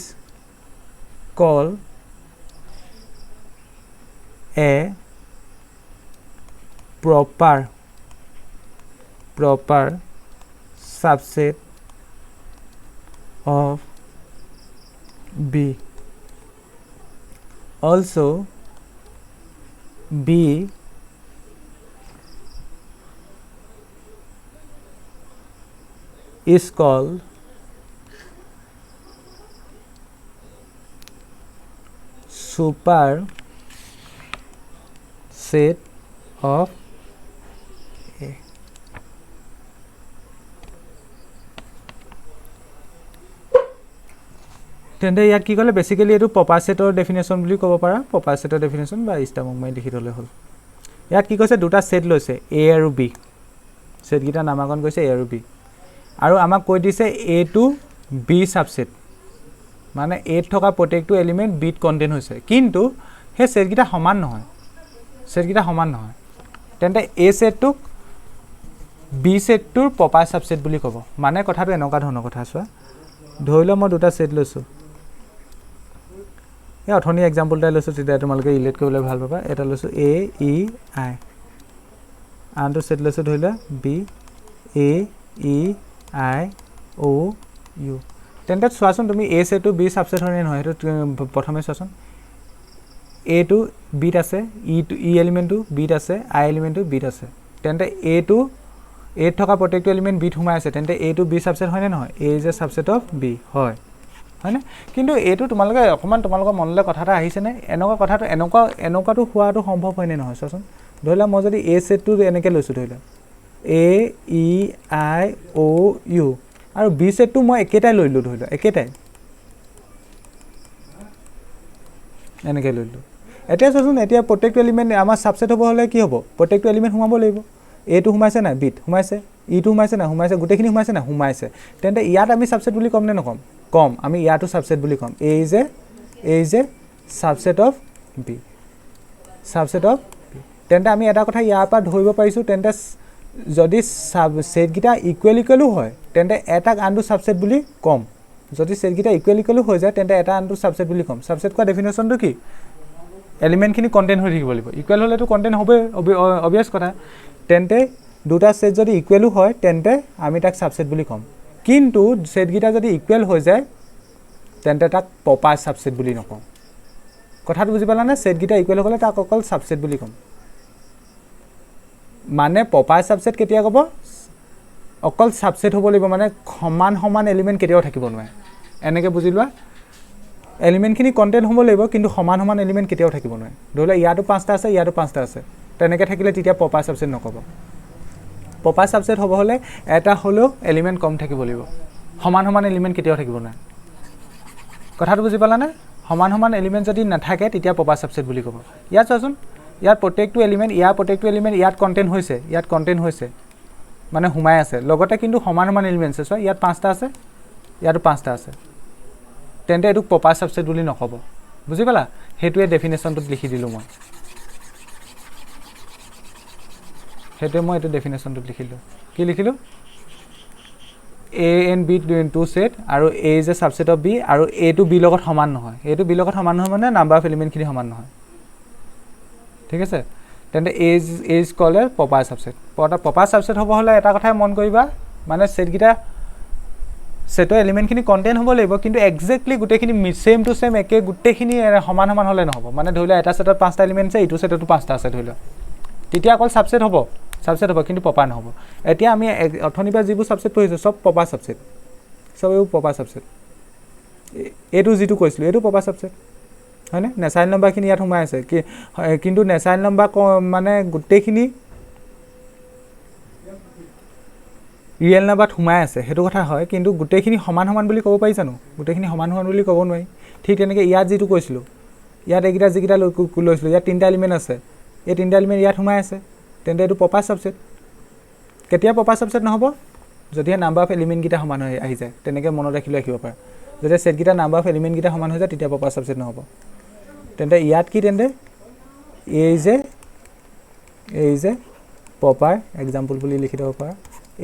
called a proper subset of b also b is called superset of A তেন্তে ইয়াত কি ক'লে বেসিক্যালি এটো প্ৰপাৰ সেটৰ ডেফিনেশন বুলি ক'ব পাৰা প্ৰপাৰ সেটৰ ডেফিনেশন বা স্টামক মই লিখি থলে হ'ল ইয়াত কি কৈছে দুটা সেট লৈছে এ আৰু বি সেট গিটা নামাকৰণ কৰিছে এ আৰু বি আৰু আমাক কৈ দিছে এ টু বি সাবসেট মানে এ থকা প্ৰত্যেকটো এলিমেন্ট বিট কন্টেইন হৈছে কিন্তু হে সেট গিটা সমান নহয় তেন্তে এ সেটটোক বি সেটটোৰ প্ৰপাৰ সাবসেট বুলি ক'ব মানে কথাটো এনেকুৱা ধৰণৰ কথা চোৱা ধৰি লও মই দুটা সেট লৈছো এই অথনি এক্সাম্পলটা লৈছো তেতিয়া তোমালোকে ৰিলেট কৰিবলৈ ভাল পাবা এটা লৈছো এ ই আই আনটো সেট লৈছো ধৰিলা B A E I O U তেন্তে চোৱাচোন তুমি এ সেটটো বি সাবসেট হয় নে নহয় হেতু প্ৰথমে চোৱাচোন এ টু বিট আছে ই এলিমেন্টটো বিট আছে আই এলিমেন্টটো বিট আছে তেন্তে এ টু এ থকা প্ৰত্যেকটো এলিমেন্ট বিট সোমাই আছে তেন্তে এ টু বি সাবসেট হয় নে নহয় A is a subset of B হয় হয়নে কিন্তু এটো তোমালোকে অকমান তোমালোকৰ মনলে কথাটা আহিছে নে এনেকুৱা কথাটো এনেকুৱাটো হোৱাটো সম্ভৱ হয় নে নহয় চোৱাচোন ধৰিলা মই যদি এ সেটটো এনেকে লৈছো ধৰিলা এ ই আই ও ইউ আৰু বি সেটটো মই একেটাই লৈলো ধৰিলা একেটাই এনেকে লৈলো এতিয়া চোৱাচোন এতিয়া প্ৰত্যেকটো এলিমেন্ট আমাৰ সাবসেট হ'ব হলে কি হ'ব প্ৰত্যেকটো এলিমেন্ট সোমাব লাগিব এ টু সোমাইছে না বিট সোমাইছে ই টু সোমাইছে না সোমাইছে গুটেখিনি সোমাইছে না সোমাইছে তেন্তে ইয়াত আমি সাবসেট বুলি কম নে নকম কম আমি ইয়াটো সাবসেট বুলি কম A is a subset of B তেন্তে আমি এটা কথা ইয়াৰ পৰা ধৰিব পাৰিছো তেন্তে যদি সেট গিটা ইকুৱেল হয় তেন্তে এটাক আনটো সাবসেট বুলি কম যদি সেট গিটা ইকুৱেল হৈ যায় তেন্তে এটা আনটো সাবসেট বুলি কম সাবসেট কোৱা ডেফিনেশনটো কি এলিমেন্ট খিনি কন্টেইন হৈ থাকিব লাগিব ইকুৱেল হলেটো কন্টেইন হবে অবিয়াস কথা তেন্তে দুটা সেট যদি ইকুৱেল হয় তেন্তে আমি তাক সাবসেট বুলি কম কিন্তু সেট গিটা যদি ইকুৱেল হৈ যায় তেন্তে তাক প্ৰপাৰ সাবসেট বুলি নকওঁ কথাটো বুজি পালা না সেট গিটা ইকুৱেল হ'লে তাক অকল সাবসেট বুলি কম মানে প্ৰপাৰ সাবসেট কেতিয়া ক'ব অকল সাবসেট হ'ব লাগিব মানে সমান এলিমেন্ট কেতিয়াও থাকিব নোৱাৰে এনেকে বুজি লোৱা এলিমেন্ট খিনি কন্টেইন হ'ব লাগিব কিন্তু সমান এলিমেন্ট কেতিয়াও থাকিব নোৱাৰে ধৰিলা ইয়াটো 5টা আছে ইয়াটো 5টা আছে তেনেকে থাকিলে তেতিয়া প্ৰপাৰ সাবসেট নকব প্ৰপাৰ সাবসেট হ'ব হলে এটা হলো এলিমেন্ট কম থাকিব লাগিব সমান এলিমেন্ট কেতিয়াও থাকিব নোৱাৰে কথাটো বুজি পালা না সমান এলিমেন্ট যদি নাথাকে তেতিয়া প্ৰপাৰ সাবসেট বুলি ক'ব ইয়াত চোৱাচোন ইয়াত প্ৰত্যেকটো এলিমেন্ট ইয়াত কন্টেইন হৈছে মানে হুমাই আছে লগতে কিন্তু সমান এলিমেন্ট আছে ইয়াত 5টা আছে ইয়াতো 5টা আছে তেন্তে এটো প্ৰপাৰ সাবসেট বুলি নকব বুজি পালা হেতুৱে ডেফিনেশনটোত লিখি দিলো মই হেতুৱে মই এটো ডেফিনেশনটোত লিখিলো কি লিখিলো a and b two set আৰু a is a subset of b আৰু a to b লগত সমান নহয় a to b লগত সমান নহয় মানে নাম্বাৰ অফ এলিমেন্ট খিনি সমান নহয় ঠিক আছে তেন্তে a is called a proper subset proper subset হ'ব হলে এটা কথাই মন কৰিবা মানে সেট গিটা সেটৰ এলিমেন্ট খিনি কন্টেইন হ'ব লাগিব কিন্তু এক্স্যাক্টলি গুটেখিনি সেম টু সেম একে গুটেখিনি সমান হলে নহব মানে ধৰিলা এটা সেটত 5টা এলিমেন্ট আছে ইটো সেটতো 5টা আছে ধৰিলা তেতিয়া অকল সাবসেট হ'ব কিন্তু প্ৰপাৰ নহব এতিয়া আমি অথনিবা যিবোৰ সাবসেট পঢ়িছো সব প্ৰপাৰ সাবসেট সব এই প্ৰপাৰ সাবসেট এটো যিটো কৈছিলো এটো প্ৰপাৰ সাবসেট হয়নে নেচাৰেল নম্বৰ খিনি ইয়াত সোমাই আছে কিন্তু নেচাৰেল নম্বৰ মানে গুটেখিনি ৰিয়েল নাম্বাৰত সোমাই আছে হেতু কথা হয় কিন্তু গুটেখিনি সমান বুলি ক'ব পাৰি জানো গুটেখিনি সমান বুলি ক'ব নোৱাৰি ঠিক তেনেকে ইয়াত যিটো কৈছিলো ইয়াত একিটা যিকিটা লৈছিলো ইয়াত 3টা এলিমেন্ট আছে এই 3টা এলিমেন্ট ইয়াত সোমাই আছে তেন্তে এটো প্ৰপাৰ সাবসেট কেতিয়া প্ৰপাৰ সাবসেট নহব যদি নাম্বাৰ অফ এলিমেন্ট গিটা সমান হৈ আহি যায় তেনেকে মনত ৰাখিব পাৰা যদি সেট গিটা নাম্বাৰ অফ এলিমেন্ট গিটা সমান হৈ যায় তেতিয়া প্ৰপাৰ সাবসেট নহব তেন্তে ইয়াত কি তেন্তে a is a proper example বুলি লিখি দিব পাৰা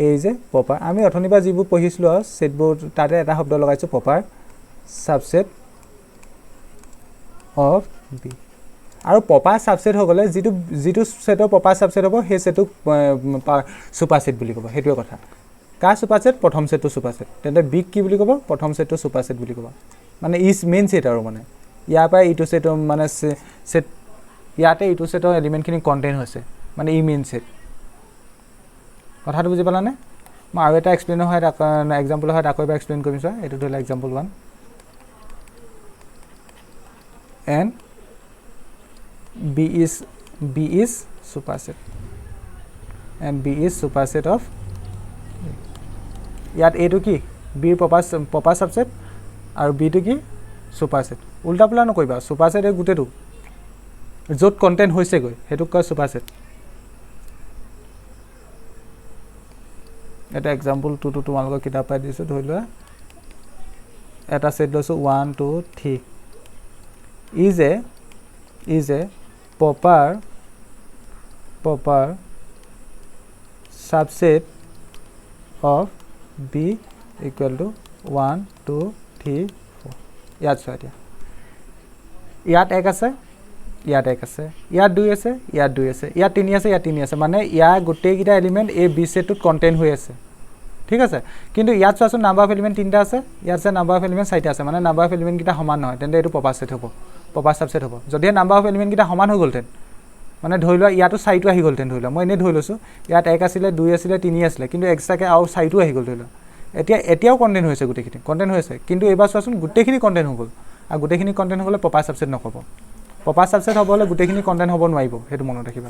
a is a proper আমি অথনিবা যিবোৰ পঢ়িছিলো সেটবোৰ তাতে এটা শব্দ লগাইছো proper subset of b আৰু প্ৰপাৰ সাবসেট হৈ গলে যিটো সেটৰ প্ৰপাৰ সাবসেট হ'ব সেই সেটক সুপাৰসেট বুলি ক'ব হেতুৱে কথা কা সুপাৰসেট প্ৰথম সেটটো সুপাৰসেট তেন্তে বি কি বুলি ক'ব প্ৰথম সেটটো সুপাৰসেট বুলি ক'ব মানে ইজ মেইন সেট আৰু মানে ইয়াৰ পৰা ইটো সেট মানে সেট ইয়াতে ইটো সেটৰ এলিমেন্ট খিনি কন্টেইন হৈছে মানে ই মেইন সেট কথাটো বুজি পালানে মই আৰু এটা এক্সপ্লেইন হয় এক্সাম্পল হয় আকৌ এবাৰ এক্সপ্লেইন কৰিম চোৱা এটো ধৰিলা example 1 and B is superset and B is superset of ইয়াত A টো কি B proper subset আৰু B টো কি superset উল্টা পুল্টা নকৰিবা superset এই গুটেটো য'ত কন্টেন্ট হৈছে গৈ হেতু কয় superset এটা एग्जांपल টু তোমালোকৰ কিতাপ পাই দিছো ধৰি লোৱা এটা সেট লৈছো 1 2 3 is a proper subset of B equal to 1 2 3 4 ইয়াত চোৱা এতিয়া ইয়াত এক আছে ইয়াত এক আছে ইয়াত দুই আছে ইয়াত দুই আছে ইয়াত তিনি আছে ইয়াত তিনি আছে মানে ইয়াৰ গোটেই কিটা এলিমেন্ট এই বি সেটত কন্টেন্ট হৈ আছে ঠিক আছে কিন্তু ইয়াত চোৱাচোন নাম্বাৰ অফ এলিমেন্ট তিনটা আছে ইয়াত যে নাম্বাৰ অফ এলিমেন্ট চাৰিটা আছে মানে নাম্বাৰ অফ এলিমেন্ট কিটা সমান নহয় তেন্তে এটো প্ৰপাৰ সেট হ'ব প্ৰপাৰ সাবসেট হ'ব যদি নাম্বাৰ অফ এলিমেন্ট কিটা সমান হৈ গলতেন মানে ধৰি লোৱা ইয়াতো চাৰিটো আহি গলতেন ধৰি লোৱা মই এনে ধৰি লৈছো ইয়াত এক আছিল দুই আছিল তিনি আছিল কিন্তু এক্সট্ৰাকে আৰু চাৰিটো আহি গল ধৰি লোৱা এতিয়াও কন্টেন্ট হৈছে গুটেখিনি কন্টেন্ট হৈছে কিন্তু এবাৰ চোৱাচোন গুটেখিনি কন্টেন্ট হৈ গল আৰু গুটেখিনি কন্টেন্ট হ'লে প্ৰপাৰ সাবসেট নকব প্ৰপাৰ সাবসেট হ'ব হলে গুটেখিনি কন্টেন্ট হ'ব নোৱাৰিব হেতু মনত ৰাখিবা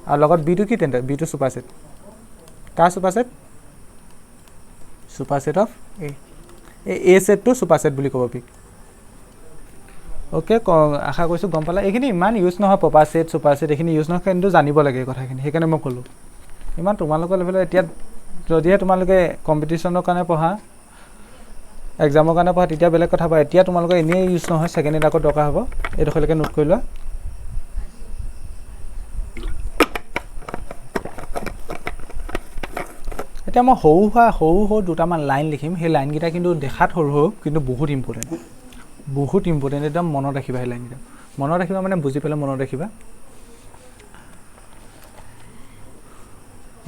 আৰু লগত বি টো কি তেন্তে বি টো সুপাৰসেট কা সুপাৰসেট অফ এ সেট টো সুপাৰসেট বুলি ক'ব বি ওকে আশা কৰিছো গম পালা এইখিনি ইমান ইউজ নহয় প্ৰপাৰ সেট সুপাৰসেট এইখিনি ইউজ নহয় কিন্তু জানিব লাগে এই কথাখিনি সেইকাৰণে মই ক'লো ইমান তোমালোকৰ লেভেলত এতিয়া যদিহে তোমালোকে কম্পিটিশনৰ কাৰণে পঢ়া এক্সামৰ কাৰণে পঢ়া তেতিয়া বেলেগ কথা বা এতিয়া তোমালোকে এনেই ইউজ নহয় সেকেন্ড এট আকৌ দৰকাৰ হ'ব এইডখৰলৈকে নোট কৰি লোৱা এতিয়া মই সৰু দুটামান লাইন লিখিম সেই লাইন কিটা কিন্তু দেখাত সৰু কিন্তু বহুত ইম্পৰ্টেন্ট একদম মনত ৰাখিবা এই লাইন কিটা মনত ৰাখিবা মানে বুজি পেলাই মনত ৰাখিবা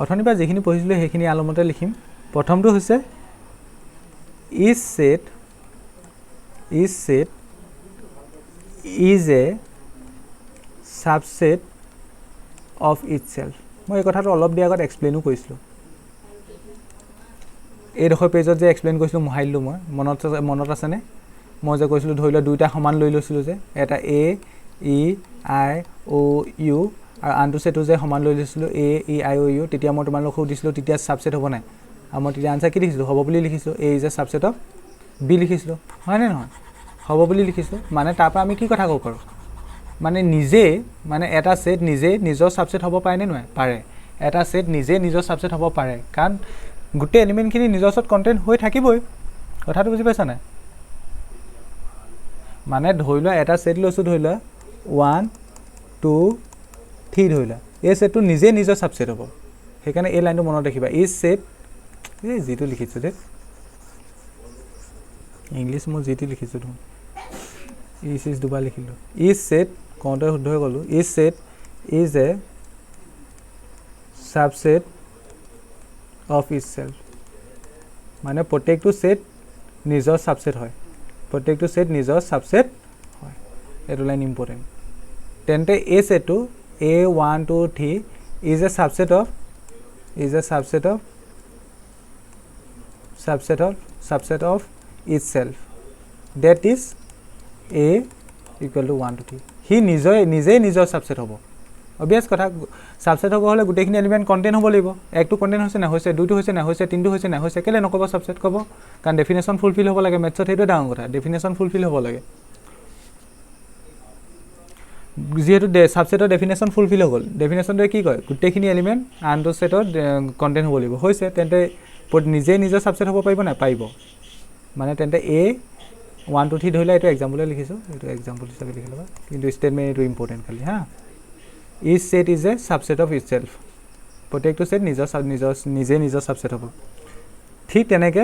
অথনিবা যেখিনি পঢ়িছিলো সেইখিনি আলমতে লিখিম প্ৰথমটো হৈছে is set is a subset of itself মই এই কথাটো অলপ দিয়া আগত এক্সপ্লেইনও কৰিছিলো এই দেখৰ পেজত যে এক্সপ্লেইন কৰিছিলো মহাইলো মই মনত আছে নে মই যে কৈছিলো ধৰি ল দুইটা সমান লৈ লৈছিলো যে এটা a e i o u আৰু আনটো সেটো যে সমান লৈ লৈছিলো a e i o u তেতিয়া মই তোমালোকক দিছিলো তেতিয়া সাবসেট হ'ব নাই আমাৰ তেতিয়া আনসাৰ কি লিখিছো হ'ব বুলি লিখিছো a is a subset of b লিখিছো হয় নে নহয় হ'ব বুলি লিখিছো মানে তাৰ পৰা আমি কি কথা কওঁ কৰো মানে নিজে মানে এটা সেট নিজে নিজৰ সাবসেট হ'ব পাৰে নে নহয় পাৰে এটা সেট নিজে নিজৰ সাবসেট হ'ব পাৰে কাৰণ গুটে এলিমেন্ট খিনি নিজৰ ওচৰত কন্টেন্ট হৈ থাকিবই কথাটো বুজি পাইছা না মানে ধৰি লোৱা এটা সেট লৈছো ধৰি লোৱা 1 2 3 ধৰি লোৱা এই সেটটো নিজে নিজৰ সাবসেট হ'ব সেইকাৰণে এই লাইনটো মনত ৰাখিবা is set এই জিটো লিখিছো দে ইংলিশ মই জিটো লিখিছো ধুন is দুবাৰ লিখিলো is set কাউন্টাৰ শুদ্ধ হৈ গলো is set is a subset of itself মানে প্ৰত্যেকটো সেট নিজৰ সাবসেট হয় প্ৰত্যেকটো সেট নিজৰ সাবসেট হয় এটো লাইন ইম্পৰ্টেন্ট তেন্তে এই সেটটো a1 2 3 is a subset of itself that is a equal to 1 to 3 হি নিজে নিজৰ সাবসেট হ'ব অবিয়াস কথা সাবসেট হ'ব হলে গুটেখিনি এলিমেন্ট কন্টেন্ট হ'ব লাগিব একটো কন্টেন্ট হৈছে না হৈছে দুইটো হৈছে না হৈছে তিনটো হৈছে না হৈছে কেলে নকব সাবসেট কব কাৰণ ডেফিনেশন ফুলফিল হ'ব লাগে মেথছত হেতু ডাঙৰ কথা ডেফিনেশন ফুলফিল হ'ব লাগে যেহেতু সাবসেটৰ ডেফিনেশন ফুলফিল হৈ গল ডেফিনেশনটো কি কয় গুটেখিনি এলিমেন্ট আনটো সেটৰ কন্টেন্ট হ'ব লাগিব হৈছে তেন্তে নিজে নিজৰ সাবসেট হ'ব পাৰিব না পাৰিব মানে তেন্তে a 1 2 3 ধৰিলা এটো एग्जांपल লিখিছো এটো एग्जांपल হিচাপে লিখি লবা কিন্তু স্টেটমেন্ট এটো ইম্পৰ্টেন্ট খালি হা is set is a subset of itself প্ৰত্যেকটো সেট নিজৰ সাবসেট হ'ব ঠিক তেনেকে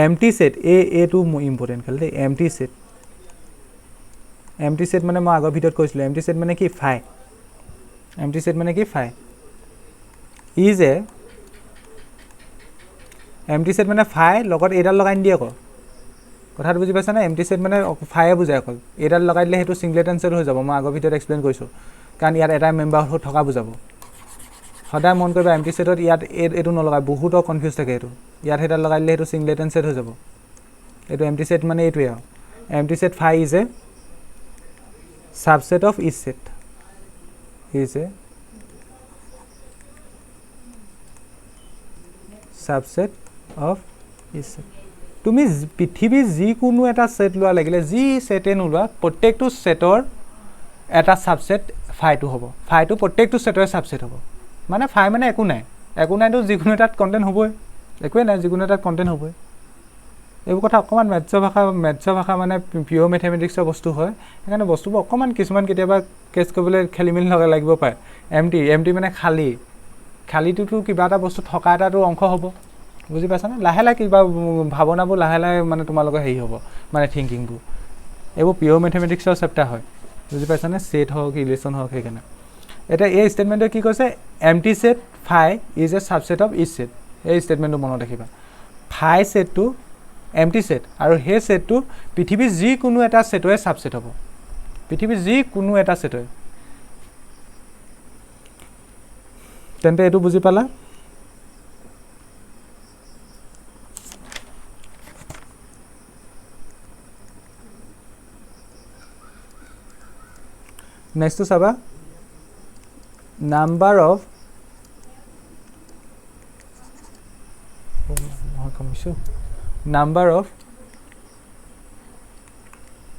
empty set a টো ইম্পৰ্টেন্ট খালি empty set মানে মই আগৰ ভিডিঅত কৈছিলো empty set মানে কি phi is a empty set মানে phi লগত এডাল লগাই দিয়ে ক কথাটো বুজি পাইছা না empty set মানে phi এ বুজায় অকল এডাল লগাই দিলে হেতু সিংগলেটন সেট হৈ যাব মই আগৰ ভিডিঅত এক্সপ্লেইন কৰিছো কাৰণ ইয়াত এটা মেম্বাৰ থকা বুজাব সদায় মন কৰিবা empty setত ইয়াত এটো নলগাই বহুত কনফিউজ থাকে এটো ইয়াত হেডাল লগাই দিলে হেতু সিংগলেটন সেট হৈ যাব এটো empty set মানে এটোৱে empty set phi is a subset of each set is a subset of each set. তুমি পৃথিৱীৰ যিকোনো এটা সেট লোৱা লাগিলে যি সেটে নোলোৱা প্ৰত্যেকটো সেটৰ এটা সাবসেট ফাইটো হ'ব ফাইটো প্ৰত্যেকটো সেটৰ সাবসেট হ'ব মানে ফাই মানে একো নাইতো যিকোনো এটাত কন্টেন্ট হ'বই একোৱে নাই যিকোনো এটাত কন্টেন্ট হ'বই এইবোৰ কথা অকমান মেথছ ভাষা মানে পিওৰ মেথমেটিক্সৰ বস্তু হয় সেইকাৰণে বস্তুবোৰ অকমান কিছুমান কেতিয়াবা কেছ কৰিবলৈ খেলিমেলি লাগিব পাৰে এমটি মানে খালিটোতো কিবা এটা বস্তু থকা এটাটো অংশ হ'ব বুজি পাইছানে লাহে লাহে কিবা ভাৱনাবোৰ লাহে লাহে মানে তোমালোকৰ হেৰি হ'ব মানে থিংকিংবোৰ এইবোৰ পিওৰ মেথমেটিক্সৰ চেপ্টাৰ হয় বুজি পাইছানে সেট হওক ৰিলেশ্যন হওক সেইকাৰণে এটা এই ষ্টেটমেণ্টে কি কৈছে empty set phi is a subset of each set এই ষ্টেটমেণ্টটো মনত ৰাখিবা ফাই সেটটো এমটি সেট আৰু সেই সেটটো পৃথিৱীৰ যিকোনো এটা সেটৰে সাবসেট হ'ব পৃথিৱীৰ যিকোনো এটা সেটৰে তেন্তে এইটো বুজি পালা next to saba number of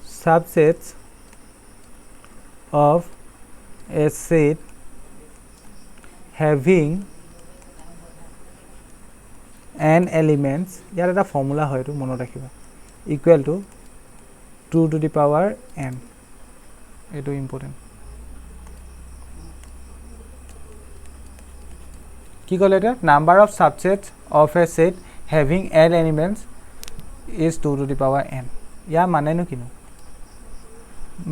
subsets of a set having n elements ইয়াৰ এটা ফৰ্মুলা হয় এটো মনত ৰাখিবা equal to 2 to the power n এটো ইম্পৰ্টেন্ট কি কলে এটা number of subsets of A set having n elements is 2 to the power n ইয়া মানেনো কিনো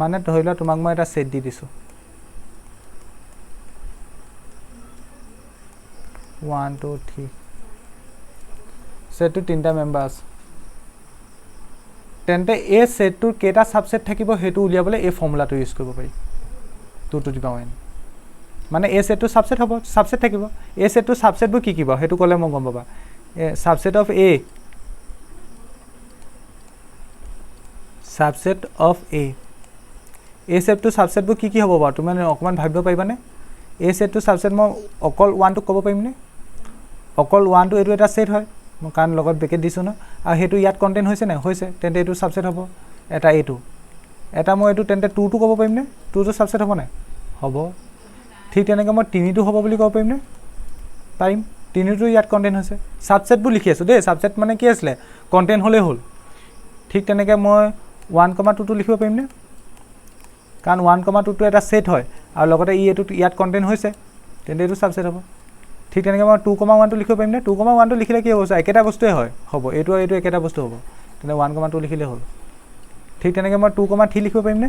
মানে ধৰিলা তোমাক মই এটা সেট দি দিছো 1 2 3 সেটটো তিনটা মেম্বাৰ আছে তেন্তে এই সেটটোৰ কেটা সাবসেট থাকিব হেতু উলিয়াবলে এই ফৰ্মুলাটো ইউজ কৰিব পাৰি 2 to the power n মানে এই সেটটো সাবসেট হ'ব সাবসেট থাকিব এই সেটটো সাবসেটবোৰ কি কিবা হেতু কলে মই গম পাবা subset of a subset of a এই সেটটো সাবসেটবোৰ কি হ'ব বা তুমি অকমান ভাবিব পাৰিবানে এই সেটটো সাবসেট মই অকল 1 টো ক'ব পাৰিমনে অকল 1 টো এটো এটা সেট হয় মই কান লগত ব্ৰেকেট দিছো না আৰু হেতু ইয়াত কন্টেন্ট হৈছে না হৈছে তেন্তে এটো সাবসেট হ'ব এটা এটো এটা মই এটো তেন্তে 2 টো ক'ব পাৰিমনে 2 টো সাবসেট হ'ব না হ'ব ঠিক তেনেকৈ মই 3 টো হ'ব বুলি ক'ব পাৰিমনে পাৰিম 3 টো ইয়াত কন্টেন্ট হৈছে সাবসেটবোৰ লিখি আছো দেই সাবসেট মানে কি আছিল কন্টেন্ট হলে হ'ল ঠিক তেনেকৈ মই 1,2 টো লিখিব পাৰিমনে কাৰণ 1,2 টো এটা সেট হয় আৰু লগতে এটো ইয়াত কন্টেন্ট হৈছে তেন্তে এটো সাবসেট হ'ব ঠিক তেনেকৈ মই 2,1 টো লিখিব পাৰিম নে 2,1 টো লিখিলে কি হ'ব একেটা বস্তুৱে হয় হ'ব এটো একেটা বস্তু হ'ব তেনে 1,2 লিখিলে হ'ল ঠিক তেনেকৈ মই 2,3 লিখিব পাৰিম নে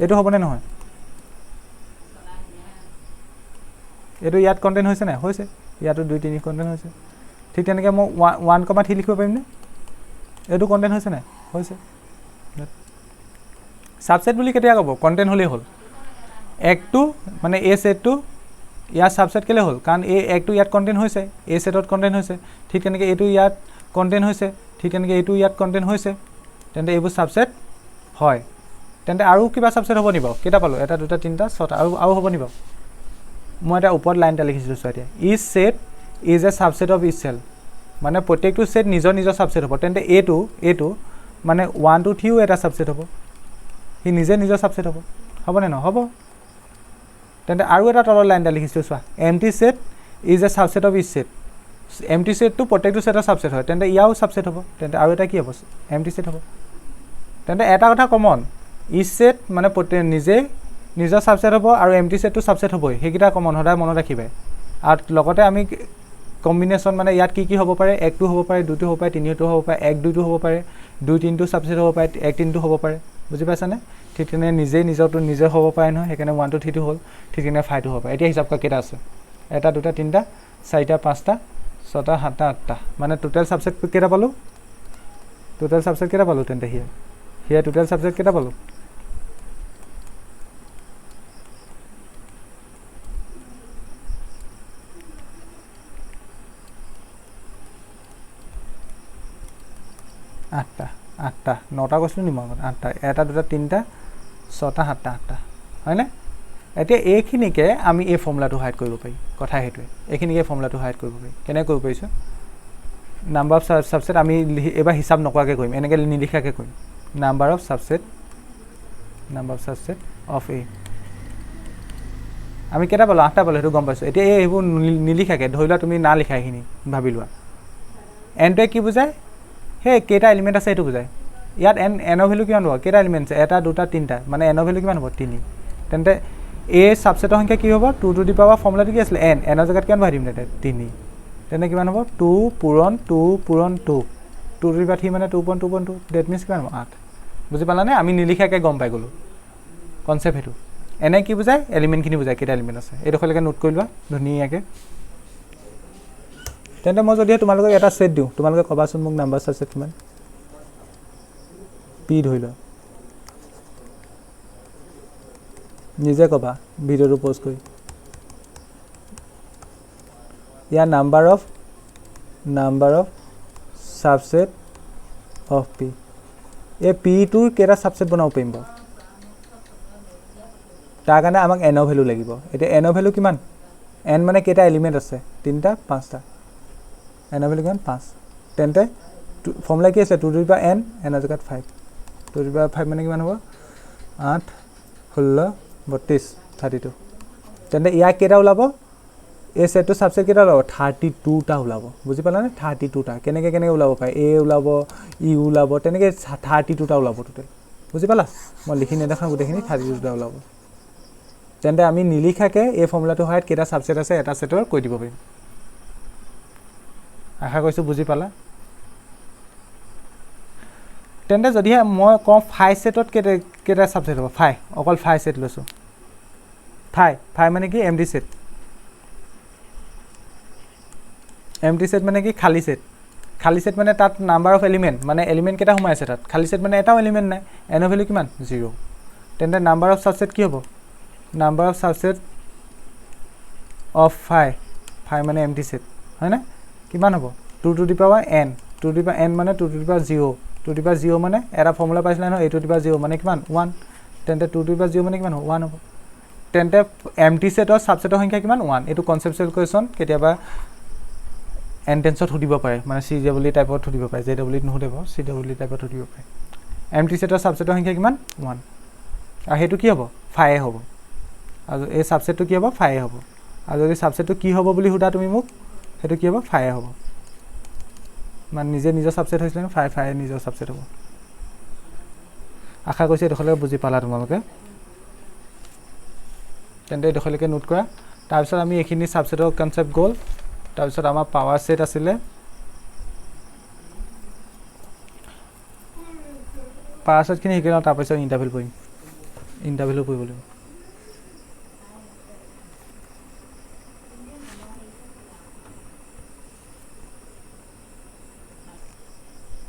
এটো হ'ব নে নহয় এটো ইয়াত কন্টেন্ট হৈছে না হৈছে ইয়াতো 2 3 কন্টেন্ট হৈছে ঠিক তেনেকৈ মই 1,3 লিখিব পাৰিম নে এটো কন্টেন্ট হৈছে না হৈছে সাবসেট বুলি কেতিয়া ক'ব কন্টেন্ট হলে হ'ল একটো মানে এ সেটটো ইয়াত সাবসেট কেলে হ'ল কাৰণ এই একটো ইয়াত কন্টেন্ট হৈছে এই সেটত কন্টেন্ট হৈছে ঠিক তেনেকৈ এটো ইয়াত কন্টেন্ট হৈছে ঠিক তেনেকৈ এটো ইয়াত কন্টেন্ট হৈছে তেন্তে এইবোৰ সাবসেট হয় তেন্তে আৰু কিবা সাবসেট হ'ব নিব কেটা পালো এটা দুটা তিনটা ছটা আৰু হ'ব নিব মই এটা ওপৰত লাইনটা লিখিছিলো চোৱা এতিয়া each set is a subset of itself মানে প্ৰত্যেকটো সেট নিজৰ সাবসেট হ'ব তেন্তে এটো মানে 1 2 3 এটা সাবসেট হ'ব হি নিজৰ সাবসেট হ'ব নে নহ'ব তেন্তে আৰু এটা তলৰ লাইনটা লিখিছো চোৱা empty set is a subset of each set empty সেটটো প্ৰত্যেকটো সেটৰ সাবসেট হয় তেন্তে ইয়াও সাবসেট হ'ব তেন্তে আৰু এটা কি হ'ব এমটি সেট হ'ব তেন্তে এটা কথা কমন ইচ সেট মানে নিজৰ সাবসেট হ'ব আৰু এমটি সেটটো সাবসেট হ'বই হেকিটা কমন সদায় মনত ৰাখিবা আৰু লগতে আমি কম্বিনেশ্যন মানে ইয়াত কি হ'ব পাৰে 1 টো হ'ব পাৰে 2 টো হ'ব পাৰে 3 টো হ'ব পাৰে 1 2 টো হ'ব পাৰে 2 3 টো সাবসেট হ'ব পাৰে 1 3 টো হ'ব পাৰে বুজি পাইছানে ঠিক তেনে নিজৰটো নিজে হ'ব পাৰে নহয় সেইকাৰণে 1 2 3 টো হ'ল ঠিক তেনে 5 টো হ'ব এতিয়া হিচাপ কৰা কেটা আছে এটা দুটা তিনটা চাৰিটা পাঁচটা ছটা সাতটা আঠটা মানে টোটাল সাবসেট কেটা পালো তেন্তে হিয়া টোটাল সাবসেট কেটা পালো আঠটা নটা কৈছিলো নি মই আঠটা এটা দুটা তিনটা 6টা 7টা 8টা হয়নে এতিয়া এইখিনিকে আমি এই ফৰ্মুলাটো হাইড কৰিব পাৰি কথা হেতুৱে এইখিনিকে ফৰ্মুলাটো হাইড কৰিব পাৰি কেনে কৰিব পাৰিছো নাম্বাৰ অফ সাবসেট আমি এবাৰ হিসাব নকৰাকে কৰিম এনেকে নিলিখাকে কৰিম নাম্বাৰ অফ সাবসেট অফ এ আমি কেটা পালো 8টা পালো হেতু গম পাইছো এতিয়া এই হেবু নিলিখাকে ধৰিলা তুমি না লিখা এইখিনি ভাবি লোৱা এনটো কি বুজায় হে কেটা এলিমেন্ট আছে এটো বুজায় ইয়াত এন এনৰ ভ্যালু কিমান হ'ব কেটা এলিমেন্ট আছে এটা দুটা তিনটা মানে এনৰ ভ্যালু কিমান হ'ব 3 তেন্তে এ সাবসেটৰ সংখ্যা কি হ'ব 2 টু দি পাৱাৰ ফৰ্মুলাটো কি আছিল n এনৰ জাগাত কিমান ভৰাই দিম তেতে 3 তেনে কিমান হ'ব 2 পূৰণ 2 পূৰণ 2 2 টু দি পাৱাৰ 3 মানে 2.2.2 দ্যাট মিন্স কিমান হ'ব 8 বুজি পালানে আমি নিলিখাকে গম পাই গলো কনসেপ্ট হেতু এনে কি বুজায় এলিমেন্ট খিনি বুজায় কেটা এলিমেন্ট আছে এই দখলৈকে নোট কৰি লোৱা ধুনীয়াকে তেন্তে মই যদি তোমালোকক এটা সেট দিও তোমালোকে কবাচোন মোক নাম্বাৰ সাবসেট কিমান পি ধৰি লোৱা নিজে কবা ভিডিওটো পোষ্ট কৰি ইয়া number of subset of P এই পি টুৰ কেটা সাবসেট বনাব পাৰিম বা তাৰ কাৰণে আমাক n ভ্যালু লাগিব এতিয়া n ভ্যালু কিমান n মানে কেটা এলিমেন্ট আছে 3টা 5টা n ভ্যালু কিমান 5 তেন্তে ফৰ্মুলা কি আছে 2 to the power n n ৰ জাগাত 5 2 টু দি পাৱাৰ 5 মানে কিমান হ'ব 8 16 32 32 তেন্তে ইয়া কেটা ওলাব এই সেটটো সাবসেট কেটা ওলাব 32 টা ওলাব বুজি পালানে 32 টা কেনেকে ওলাব পায় a ওলাব e ওলাব তেনেকে 32 টা ওলাব টোটাল বুজি পালা মই লিখি নেদেখাও গুটেখিনি 32 টা ওলাব তেন্তে আমি নিলিখাকে এই ফৰ্মুলাটো হাইট কেটা সাবসেট আছে এটা সেটৰ কৈ দিব পাৰিম আশা কৰিছো বুজি পালা তেন্তে যদি মই কম 5 সেটত কেটা সাবসেট হ'ব 5 অকল 5 সেট লৈছো 5 মানে কি এমটি সেট মানে কি খালি সেট মানে তাত নাম্বাৰ অফ এলিমেন্ট মানে এলিমেন্ট কেটা সোমাই আছে তাত খালি সেট মানে এটাও এলিমেন্ট নাই এনৰ ভ্যালু কিমান 0 তেন্তে নাম্বাৰ অফ সাবসেট কি হ'ব নাম্বাৰ অফ সাবসেট অফ 5 মানে এমটি সেট হয় না কিমান হ'ব 2 to the power n 2 to the power n মানে 2 to the power 0 2 to the power 0 মানে এটা ফৰ্মুলা পাইছিলা ন 8 টু দি পাৱাৰ 0 মানে কিমান 1 তেন্তে 2 টু দি পাৱাৰ 0 মানে কিমান হ'ব 1 হ'ব তেন্তে এমটি সেটৰ সাবসেটৰ সংখ্যা কিমান 1 এটো কনসেপচুৱেল কোৱেশ্চন কেতিয়াবা এন্টেন্সত সুধিব পাৰে মানে সিডব্লিউ টাইপত সুধিব পাৰে জেডব্লিউ নুহুদিব সিডব্লিউ টাইপত সুধিব পাৰে এমটি সেটৰ সাবসেটৰ সংখ্যা কিমান 1 আৰু হেতু কি হ'ব 5 হ'ব আৰু এই সাবসেটটো কি হ'ব 5 হ'ব আৰু যদি সাবসেটটো কি হ'ব বুলি হুদা তুমি মোক হেতু কি হ'ব 5 হ'ব মানে নিজৰ সাবসেট হৈছিল 5 নিজৰ সাবসেট হ'ব আশা কৰিছো দেখলে বুজি পালা তোমালোকে তেন্তে দেখলৈকে নোট কৰা তাৰ পিছত আমি এইখিনি সাবসেটৰ কনসেপ্ট গল তাৰ পিছত আমাৰ পাৱাৰ সেট আছিল পাৱাৰ সেট খিনি শিকিলা তাৰ পিছত ইন্টাৰভেল পঢ়িম ইন্টাৰভেল পঢ়িব লাগিব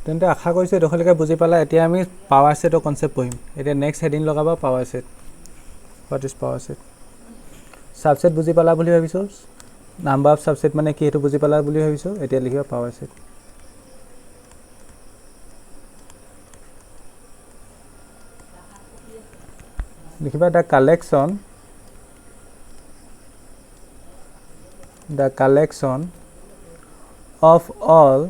তেন্তে আশা কৰিছো দেখলৈকে বুজি পালা এতিয়া আমি পাৱাৰ সেটৰ কনসেপ্ট পঢ়িম এতিয়া নেক্সট হেডিং লগাবা power set what is power set subset বুজি পালা বুলি ভাবিছো নাম্বাৰ অফ সাবসেট মানে কি হেতু বুজি পালা বুলি ভাবিছো এতিয়া লিখিবা পাৱাৰ সেট লিখিবা the collection of all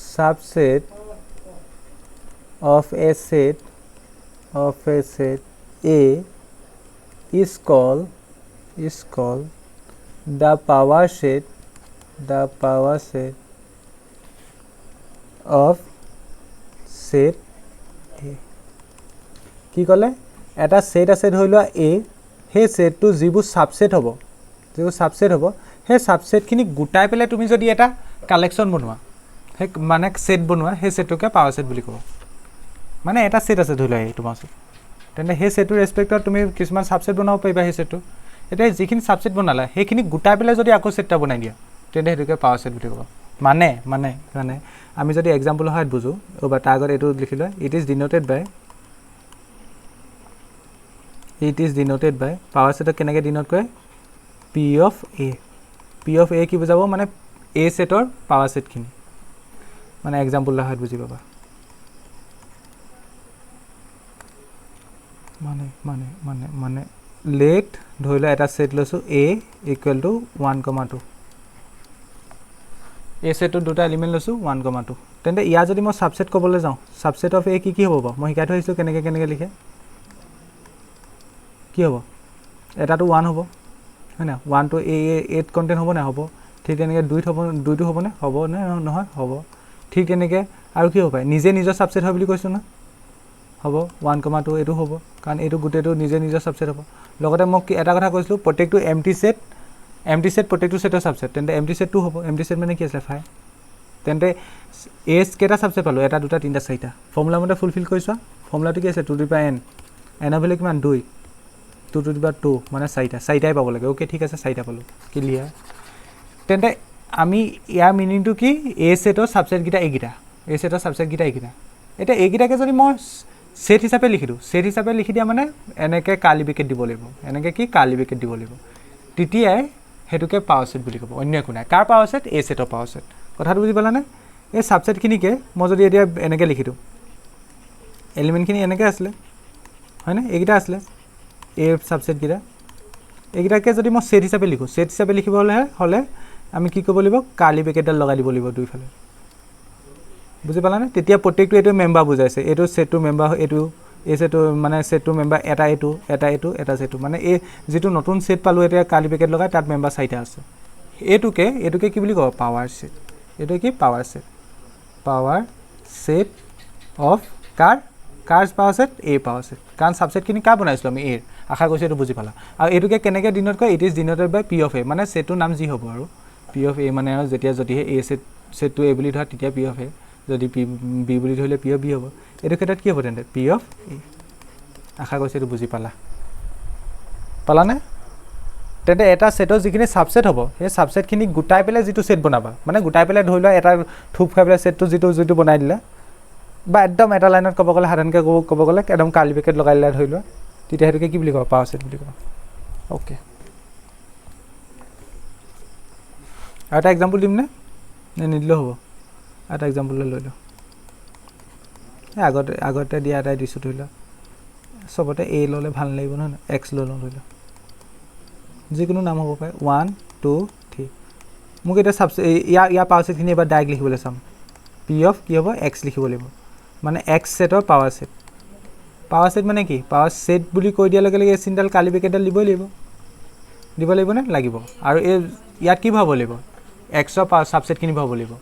subset of a set A is called the power set of set A কি কলে এটা সেট আছে ধৰিলোৱা A হে সেটটো যিবু সাবসেট হ'ব হে সাবসেট খিনি গুটাই পেলে তুমি যদি এটা কালেকশন বনোৱা হে মানে সেট বনোৱা হে সেটটোকে পাৱাৰ সেট বুলি কব মানে এটা সেট আছে ধৰিলোৱা এই তোমাৰ তেনে হে সেটৰ ৰেসপেক্টত তুমি কিছুমান সাবসেট বনাব পাৰিবা হে সেটটো এটা যিখিনি সাবসেট বনালা হেখিনি গুটাই পেলে যদি আকৌ সেটটা বনাই দিয়া তেনে হেতুকে পাৱাৰ সেট বুলি কব মানে আমি যদি एग्जांपल হয় বুজো ওবা তাৰ আগত এটো লিখি লয় it is denoted by power set কেনেকে ডিনোট কৰে p of a কি বুজাব মানে a সেটৰ পাৱাৰ সেট খিনি মানে एग्जांपल হয় বুজি পাবা মানে লেট ধৰি লোৱা এটা সেট লৈছো a ইকুৱেল টু 1,2 এই সেটৰ দুটা এলিমেন্ট লৈছো 1,2 তেন্তে ইয়া যদি মই সাবসেট ক'বলৈ যাওঁ সাবসেট অফ a কি হ'ব বা মই শিকাই থৈছো কেনেকে লিখে কি হ'ব এটাটো 1 হ'ব হয় না 1 to a 8 কন্টেন্ট হ'ব না হ'ব ঠিক তেনেকে 2 হ'ব না হ'ব না নহয় হ'ব ঠিক তেনেকে আৰু কি হ'ব নিজে নিজৰ সাবসেট হয় বুলি কৈছো না হ'ব 1,2 এটো হ'ব কাৰণ এটো গুটেটো নিজে নিজৰ সাবসেট হ'ব লগতে মই এটা কথা কৈছিলো প্ৰত্যেকটো এমটি সেট প্ৰত্যেকটো সেটৰ সাবসেট তেন্তে এমটি সেট 2 হ'ব এমটি সেট মানে কি আছে 5 তেন্তে এস কেটা সাবসেট পালো এটা দুটা তিনটা চাৰিটা ফৰ্মুলা মতে ফুলফিল কৰিছো ফৰ্মুলাটো কি আছে 2 to the power n n value কিমান 2 2 to the power 2 মানে চাৰিটাই পাব লাগে ওকে ঠিক আছে চাৰিটা পালো ক্লিয়াৰ তেন্তে আমি ইয়াৰ মিনিংটো কি এ সেটৰ সাবসেট গিটা এইগিটা এ সেটৰ সাবসেট গিটা এইগিটা এটা এইগিটাকে যদি মই সেট হিচাপে লিখি দিওঁ সেট হিচাপে লিখি দিয়া মানে এনেকে কালি ব্ৰেকেট দিব লাগিব এনেকে কি কালি ব্ৰেকেট দিব লাগিব তেতিয়াই হেতুকে পাৱাৰ সেট বুলি ক'ব অন্য একো নাই কাৰ পাৱাৰ সেট এ সেটৰ পাৱাৰ সেট কথাটো বুজি পালানে এই সাবসেট খিনিকে মই যদি এতিয়া এনেকে লিখি দিওঁ এলিমেন্ট খিনি এনেকে আসলে হয় না এইগিটা আসলে এ সাবসেট গিটা এইগিটাকে যদি মই সেট হিচাপে লিখো সেট হিচাপে লিখিবলৈ হলে আমি কি কৰিব লাগিব কালি ব্ৰেকেটডাল লগাই দিব লাগিব দুইফালে বুজি পালানে তেতিয়া প্ৰত্যেকটো এটো মেম্বাৰ বুজাইছে এটো সেটটো মেম্বাৰ এটো এ সেটটো মানে সেটটো মেম্বাৰ এটা সেটটো মানে এই যেটো নতুন সেট পালো এটা কালি ব্ৰেকেট লগাই তাত মেম্বাৰ চাৰিটা আছে এটোকে কি বুলি কয় পাৱাৰ সেট এটো কি power set of cars power set A power set কাৰণ সাবসেট খিনি কা বনাইছিলো আমি এ আশা কৰিছো এটো বুজি পালা আৰু এটোকে কেনেকে ডিনোট কৰে it is denoted by P of A মানে সেটটো নাম যি হ'ব আৰু পি অফ এ মানে যেতিয়া যদিহে এ সেটটো এ বুলি ধৰা তেতিয়া পি অফ এ যদি বি বুলি ধৰিলে পি অফ বি হ'ব এটো ক্ষেত্ৰত কি হ'ব তেন্তে পি অফ এ আশা কৰিছো এটো বুজি পালানে তেন্তে এটা সেটৰ যিখিনি সাবসেট হ'ব সেই সাবসেট খিনি গুটাই পেলে যেটো সেট বনাবা মানে গুটাই পেলে ধৰি লোৱা এটা থুপ খাই পেলে সেটটো যেটো বনাই দিলা বা একদম এটা লাইনত ক'ব গ'লে সাধাৰণকে ক'ব গ'লে একদম কালি ব্ৰেকেট লগাই দিলা ধৰি লোৱা তেতিয়া হেতুকে কি বুলি কয় পাৱাৰ সেট বুলি কয় ওকে আৰু এটা এক্সাম্পল দিম নে নিদিলেও হ'ব এটা এক্সাম্পল লৈ লওঁ আগতে দিয়া এটাই দিছো ধৰি লোৱা সবতে এ ললে ভাল লাগিব নহয় এক্স লৈ লওঁ ধৰি লোৱা যিকোনো নাম হ'ব পাৰে 1 2 3 মোক এটা ইয়াৰ পাৱাৰ সেট খিনি এবাৰ ডাইৰেক্ট লিখিবলৈ চাম পি অফ কি হ'ব এক্স লিখিব লাগিব মানে এক্স সেটৰ পাৱাৰ সেট মানে কি পাৱাৰ সেট বুলি কৈ দিয়া লগে লগে এই চিনডাল কালি ব্ৰেকেটডাল দিব লাগিব নে লাগিব আৰু এই ইয়াত কি ভাব লাগিব এক্সৰ পাৱাৰ সাবসেট খিনি ভাব লাগিব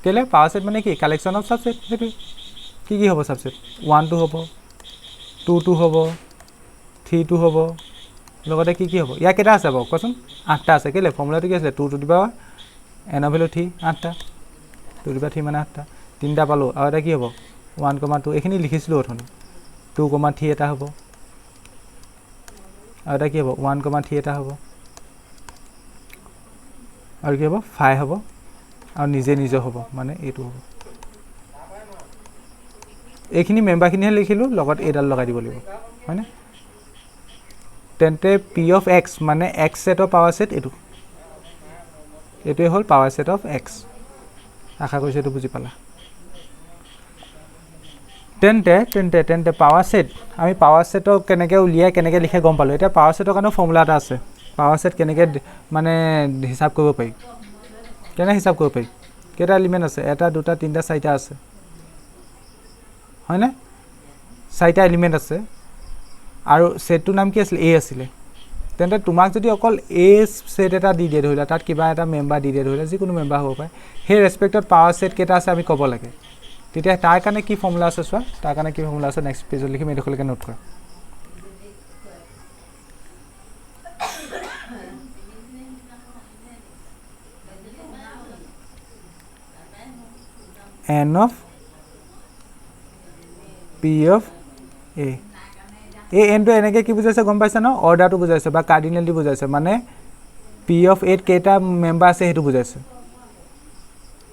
কেলে পাৱাৰ সেট মানে কি কালেকশন অফ সাবসেট হেতু কি হ'ব সাবসেট 1 2 হ'ব 2 2 হ'ব 3 2 হ'ব লগতে কি হ'ব ইয়া কেটা আছে বাৰু কোৱাচোন 8টা আছে কেলে ফৰ্মুলাটো কি আছে 2 to the power n value 3 8টা 2 to the power 3 মানে 8টা তিনটা পালো আৰু এটা কি হ'ব 1,2 এখিনি লিখিছিলো অথনি 2,3 এটা হ'ব আৰু এটা কি হ'ব 1,3 এটা হ'ব আৰু কি হ'ব 5 হ'ব আৰু নিজে হ'ব মানে এইটো হ'ব এইখিনি মেম্বাৰখিনিহে লিখিলো লগত এডাল লগাই দিব লাগিব হয় না তেন্তে পি অফ এক্স মানে এক্স সেটৰ পাৱাৰ সেট এইটোৱে হ'ল পাৱাৰ সেট অফ এক্স আশা কৰিছো এইটো বুজি পালা তেন্তে পাৱাৰ সেট আমি পাৱাৰ সেটক কেনেকে উলিয়াই কেনেকে লিখে গম পালো এটা পাৱাৰ সেটৰ কাৰণে ফৰ্মুলা এটা আছে পাৱাৰ সেট কেনেকে মানে হিসাব কৰিব পাৰি কেটা এলিমেন্ট আছে এটা দুটা তিনটা চাৰিটা আছে হয় না চাৰিটা এলিমেন্ট আছে আৰু সেটটো নাম কি আছিল এ আছিল তেন্তে তোমাক যদি অকল এ সেট এটা দি দিয়ে ধৰিলা তাত কিবা এটা মেম্বাৰ দি দিয়ে ধৰিলা যিকোনো মেম্বাৰ হ'ব পাৰে সেই ৰেসপেক্টত পাৱাৰ সেট কেটা আছে আমি ক'ব লাগে তেতিয়া তাৰ কাৰণে কি ফৰ্মুলা আছে চোৱা তাৰ কাৰণে কি ফৰ্মুলা আছে নেক্সট পেজত লিখিম এডখৰলৈকে নোট কৰা n of p of a এই n টো এনেকে কি বুজাইছে গম পাইছা ন অৰ্ডাৰটো বুজাইছে বা কাৰ্ডিনেলি বুজাইছে মানে p of 8 কেটা মেম্বাৰ আছে হেতু বুজাইছে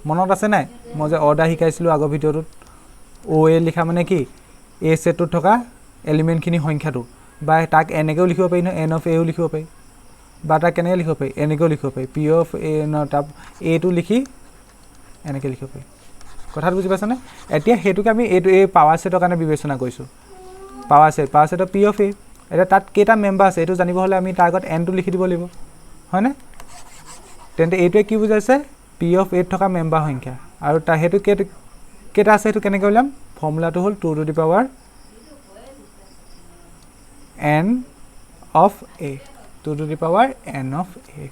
মনত আছে নাই মই যে অৰ্ডাৰ শিকাইছিলো আগৰ ভিডিওটোত ও এ লিখা মানে কি এ সেটত থকা এলিমেন্ট খিনি সংখ্যাটো বা তাক এনেকেও লিখিব পাৰি ন n of a ও লিখিব পাৰি বা তাক কেনেকৈ লিখিব পাৰি এনেকেও লিখিব পাৰি p of a ন তাক a টো লিখি এনেকে লিখিব পাৰি কথাটো বুজি পাইছানে এতিয়া হেতুকে আমি এই পাৱাৰ সেটৰ কাৰণে বিবেচনা কৰিছো পাৱাৰ ছেটৰ পি অফ এ এটা তাত কেইটা মেম্বাৰ আছে এইটো জানিব হ'লে আমি তাৰ আগত এনটো লিখি দিব লাগিব হয়নে তেন্তে এইটোৱে কি বুজাইছে পি অফ এত থকা মেম্বাৰ সংখ্যা আৰু তাৰ হেতু কেইটা আছে সেইটো কেনেকৈ উলিয়াম ফৰ্মুলাটো হ'ল 2 to the power n of a 2 to the power n of a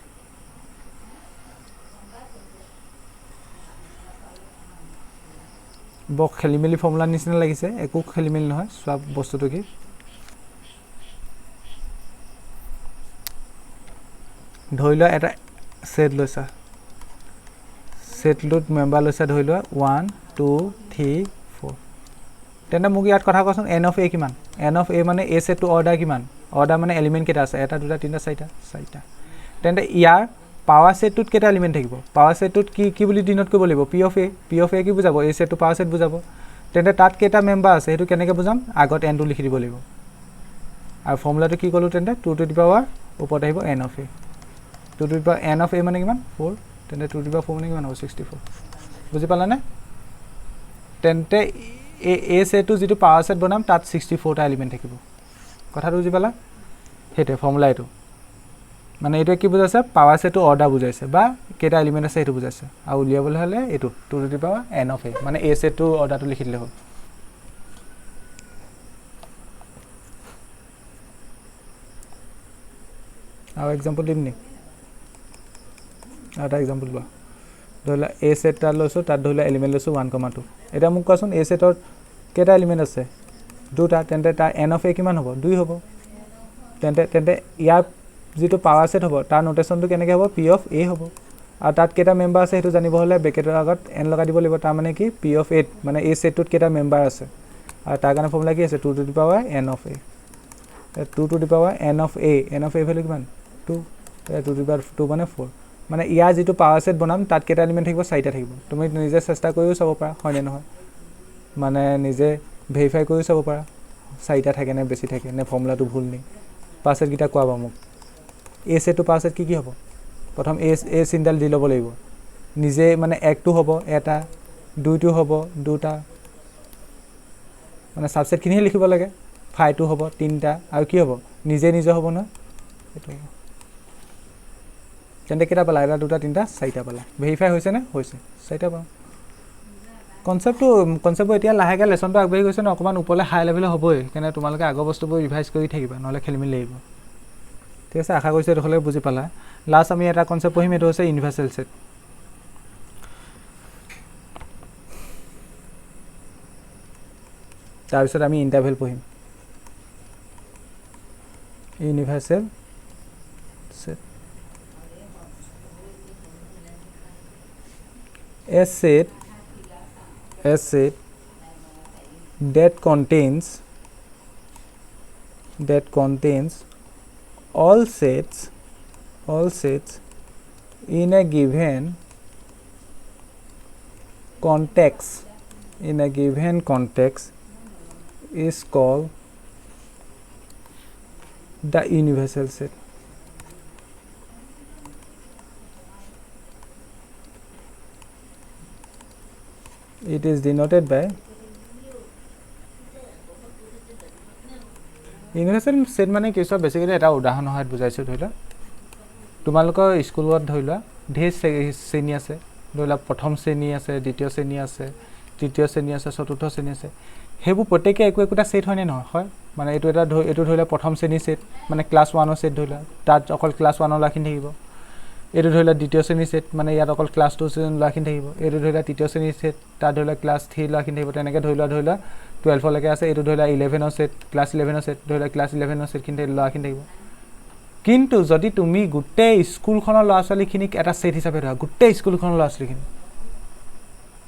বক খেলিমেলি ফৰ্মুলা নিচিনা লাগিছে একো খেলিমেলি নহয় সব বস্তুটো কি ধৰি লোৱা এটা সেট লৈছা সেট লোট মেম্বাৰ লৈছা ধৰি লোৱা 1 2 3 4 তেনে মোক ইয়াত কথা কোৱাচোন n of a কিমান n of a মানে a সেটটো অৰ্ডাৰ কিমান অৰ্ডাৰ মানে এলিমেন্ট কেইটা আছে এটা দুটা তিনটা চাৰিটা তেন্তে ইয়াৰ পাৱাৰ সেটটোত কেইটা এলিমেন্ট থাকিব পাৱাৰ সেটটোত কি বুলি ডিনোট কৰিব লাগিব p of a কি বুজাব a সেটটো পাৱাৰ সেট বুজাব তেন্তে তাত কেইটা মেম্বাৰ আছে হেতু কেনেকৈ বুজাম আগত n টো লিখি দিব লাগিব আৰু ফৰ্মুলাটো কি কলো তেন্তে 2 টু দি পাৱাৰ ওপৰত আহিব n of a 2 to the power n of a মানে কিমান 4 তেন্তে 2 টু দি পাৱাৰ 4 মানে কিমান হ'ব 64 বুজি পালানে তেন্তে a সেটটো যেটো পাৱাৰ সেট বনাম তাত 64 টা এলিমেন্ট থাকিব কথাটো বুজি পালা হেতে ফৰ্মুলা এটো মানে এটো কি বুজাইছে পাৱাৰ সেটটো অৰ্ডাৰ বুজাইছে বা কেটা এলিমেন্ট আছে এটো বুজাইছে আৰু উলিয়াবলৈ হলে এটো 2 to the power n of a মানে a সেটটো অৰ্ডাৰটো লিখি দিলে হ'ল আৰু এক্সাম্পল দিম নি এটা এক্সাম্পল লোৱা ধৰিলা a সেট টা লৈছো তাত ধৰিলা এলিমেন্ট লৈছো 1,2 এটা মোক কোৱাচোন a সেটৰ কেটা এলিমেন্ট আছে দুটা তেন্তে তাৰ n of a কিমান হ'ব 2 হ'ব তেন্তে ইয়াৰ যেটো পাৱাৰ সেট হ'ব তাৰ নোটেশনটো কেনেকৈ হ'ব p of a হ'ব আৰু তাত কেটা মেম্বাৰ আছে হেতু জানিব হলে ব্ৰেকেটৰ আগত n লগাই দিব লাগিব তাৰ মানে কি p of a মানে a সেটটোত কেটা মেম্বাৰ আছে আৰু তাৰ কাৰণে ফৰ্মুলা কি আছে 2 to the power n of a 2 to the power n of a value কিমান 2 2 টু দি পাৱাৰ 2 মানে 4 মানে ইয়াৰ যেটো পাৱাৰ সেট বনাম তাত কেটা এলিমেন্ট থাকিব 4টা থাকিব তুমি নিজে চেষ্টা কৰিও চাব পাৰা হয় নে নহয় মানে নিজে ভেৰিফাই কৰি চাব পাৰা 4টা থাকে নে বেছি থাকে নে ফৰ্মুলাটো ভুল নি পাছত কিটা কোৱাবা মোক a সেটটো পাছত কি হ'ব প্ৰথম a সিম্বল দি ল'ব লাগিব নিজে মানে 1 টো হ'ব এটা 2 টো হ'ব দুটা মানে সাবসেট খিনি লিখিব লাগে 5 টো হ'ব তিনটা আৰু কি হ'ব নিজে হ'ব না এটো তেন্তে কেটা পালা এটা দুটা তিনটা 4টা পালা ভেৰিফাই হৈছে না হৈছে 4টা পালা কনসেপ্ট এতিয়া লাহেকে লেসনটো আগবাঢ়ি গৈছে ন অকমান উপলে হাই লেভেল হ'বই কেনে তোমালোকে আগৰ বস্তুবোৰ ৰিভাইজ কৰি থাকিবা নহলে খেলিমেলি লাগিব ঠিক আছে আশা কৰিছো দেখলে বুজি পালা লাষ্ট আমি এটা কনসেপ্ট পঢ়িম এটো হৈছে ইউনিভাৰ্সাল সেট তাৰ পিছত আমি ইন্টাৰভেল পঢ়িম ইউনিভাৰ্সাল set a set that contains all sets in a given context is called the universal set it is denoted by universal set মানে কি সব বেসিক্যালি এটা উদাহৰণ হয় বুজাইছো ধৰিলা তোমালোকৰ স্কুলত ধৰিলা ঢেৰ শ্ৰেণী আছে ধৰিলা প্ৰথম শ্ৰেণী আছে দ্বিতীয় শ্ৰেণী আছে তৃতীয় শ্ৰেণী আছে চতুৰ্থ শ্ৰেণী আছে হেবু প্ৰত্যেককে একোটা সেট হয় নে নহয় হয় মানে এটো ধৰিলা প্ৰথম শ্ৰেণী সেট মানে ক্লাস 1 ৰ সেট ধৰিলা তাত অকল ক্লাস 1 ৰ লাখিন থাকিব এটো ধৰিলা দ্বিতীয় শ্ৰেণী সেট মানে ইয়াত অকল ক্লাস 2 শ্ৰেণী লাখিন থাকিব এটো ধৰিলা তৃতীয় শ্ৰেণী সেট তাত ধৰিলা ক্লাস 3 লাখিন থাকিব তেনেকৈ ধৰিলা 12 লৈকে আছে এটো ধৰিলা 11 ৰ সেট ক্লাস 11 ৰ সেট ধৰিলা ক্লাস 11 ৰ সেট কিনতে লাখিন থাকিব কিন্তু যদি তুমি গুটেই স্কুলখনৰ ল'ৰা-ছোৱালীখিনিক এটা সেট হিচাপে ধৰা গুটেই স্কুলখনৰ ল'ৰা-ছোৱালীখিনি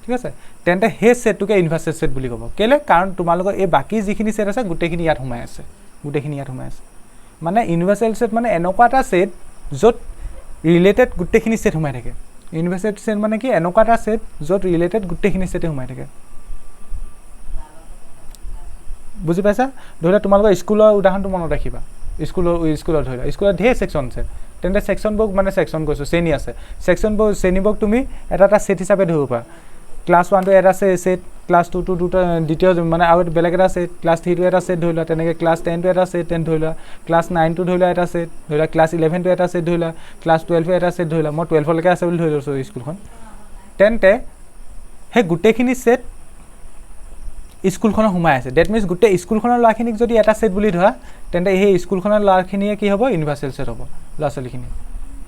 ঠিক আছে তেন্তে হে সেটটোকে ইউনিভাৰ্সাল সেট বুলি ক'ব কেলে কাৰণ তোমালোকৰ এই বাকি যিখিনি সেট আছে গুটেইখিনি ইয়াত সোমাই আছে মানে ইউনিভাৰ্সাল সেট মানে এনেকুৱা এটা সেট য'ত ৰিলেটেড গুটেইখিনি সেট সোমাই থাকে ইউনিভাৰ্সাল সেট মানে কি এনেকুৱা এটা সেট য'ত ৰিলেটেড গুটেইখিনি সেট সোমাই থাকে বুজি পাইছা ধৰিলা তোমালোকৰ স্কুলৰ উদাহৰণটো মনত ৰাখিবা স্কুলৰ ধৰিলা স্কুলত ঢেৰ সেকশন আছে তেন্তে সেকশন বুক মানে সেকশন কৈছো শ্ৰেণী আছে সেকশন বুক শ্ৰেণীবক তুমি এটা সেট হিচাপে ধৰিব পাৰা ক্লাছ 1 টো এটা সেট ক্লাছ 2 টো দুটা দ্বিতীয় মানে আৰু বেলেগ এটা সেট ক্লাছ 3 টো এটা সেট ধৰি লোৱা তেনেকৈ ক্লাছ 10 টো এটা সেট 10 ধৰি লোৱা ক্লাছ 9 টো ধৰি লোৱা এটা সেট ধৰি লোৱা ক্লাছ 11 টো এটা সেট ধৰি লোৱা ক্লাছ 12 টো এটা সেট ধৰি লোৱা মই 12 লৈকে আছে বুলি ধৰি লৈছোঁ স্কুলখন তেন্তে সেই গোটেইখিনি সেট স্কুলখনত সোমাই আছে ডেট মিনছ গোটেই স্কুলখনৰ ল'ৰাখিনিক যদি এটা সেট বুলি ধৰা তেন্তে সেই স্কুলখনৰ ল'ৰাখিনিয়ে কি হ'ব ইউনিভাৰ্চেল সেট হ'ব ল'ৰা ছোৱালীখিনি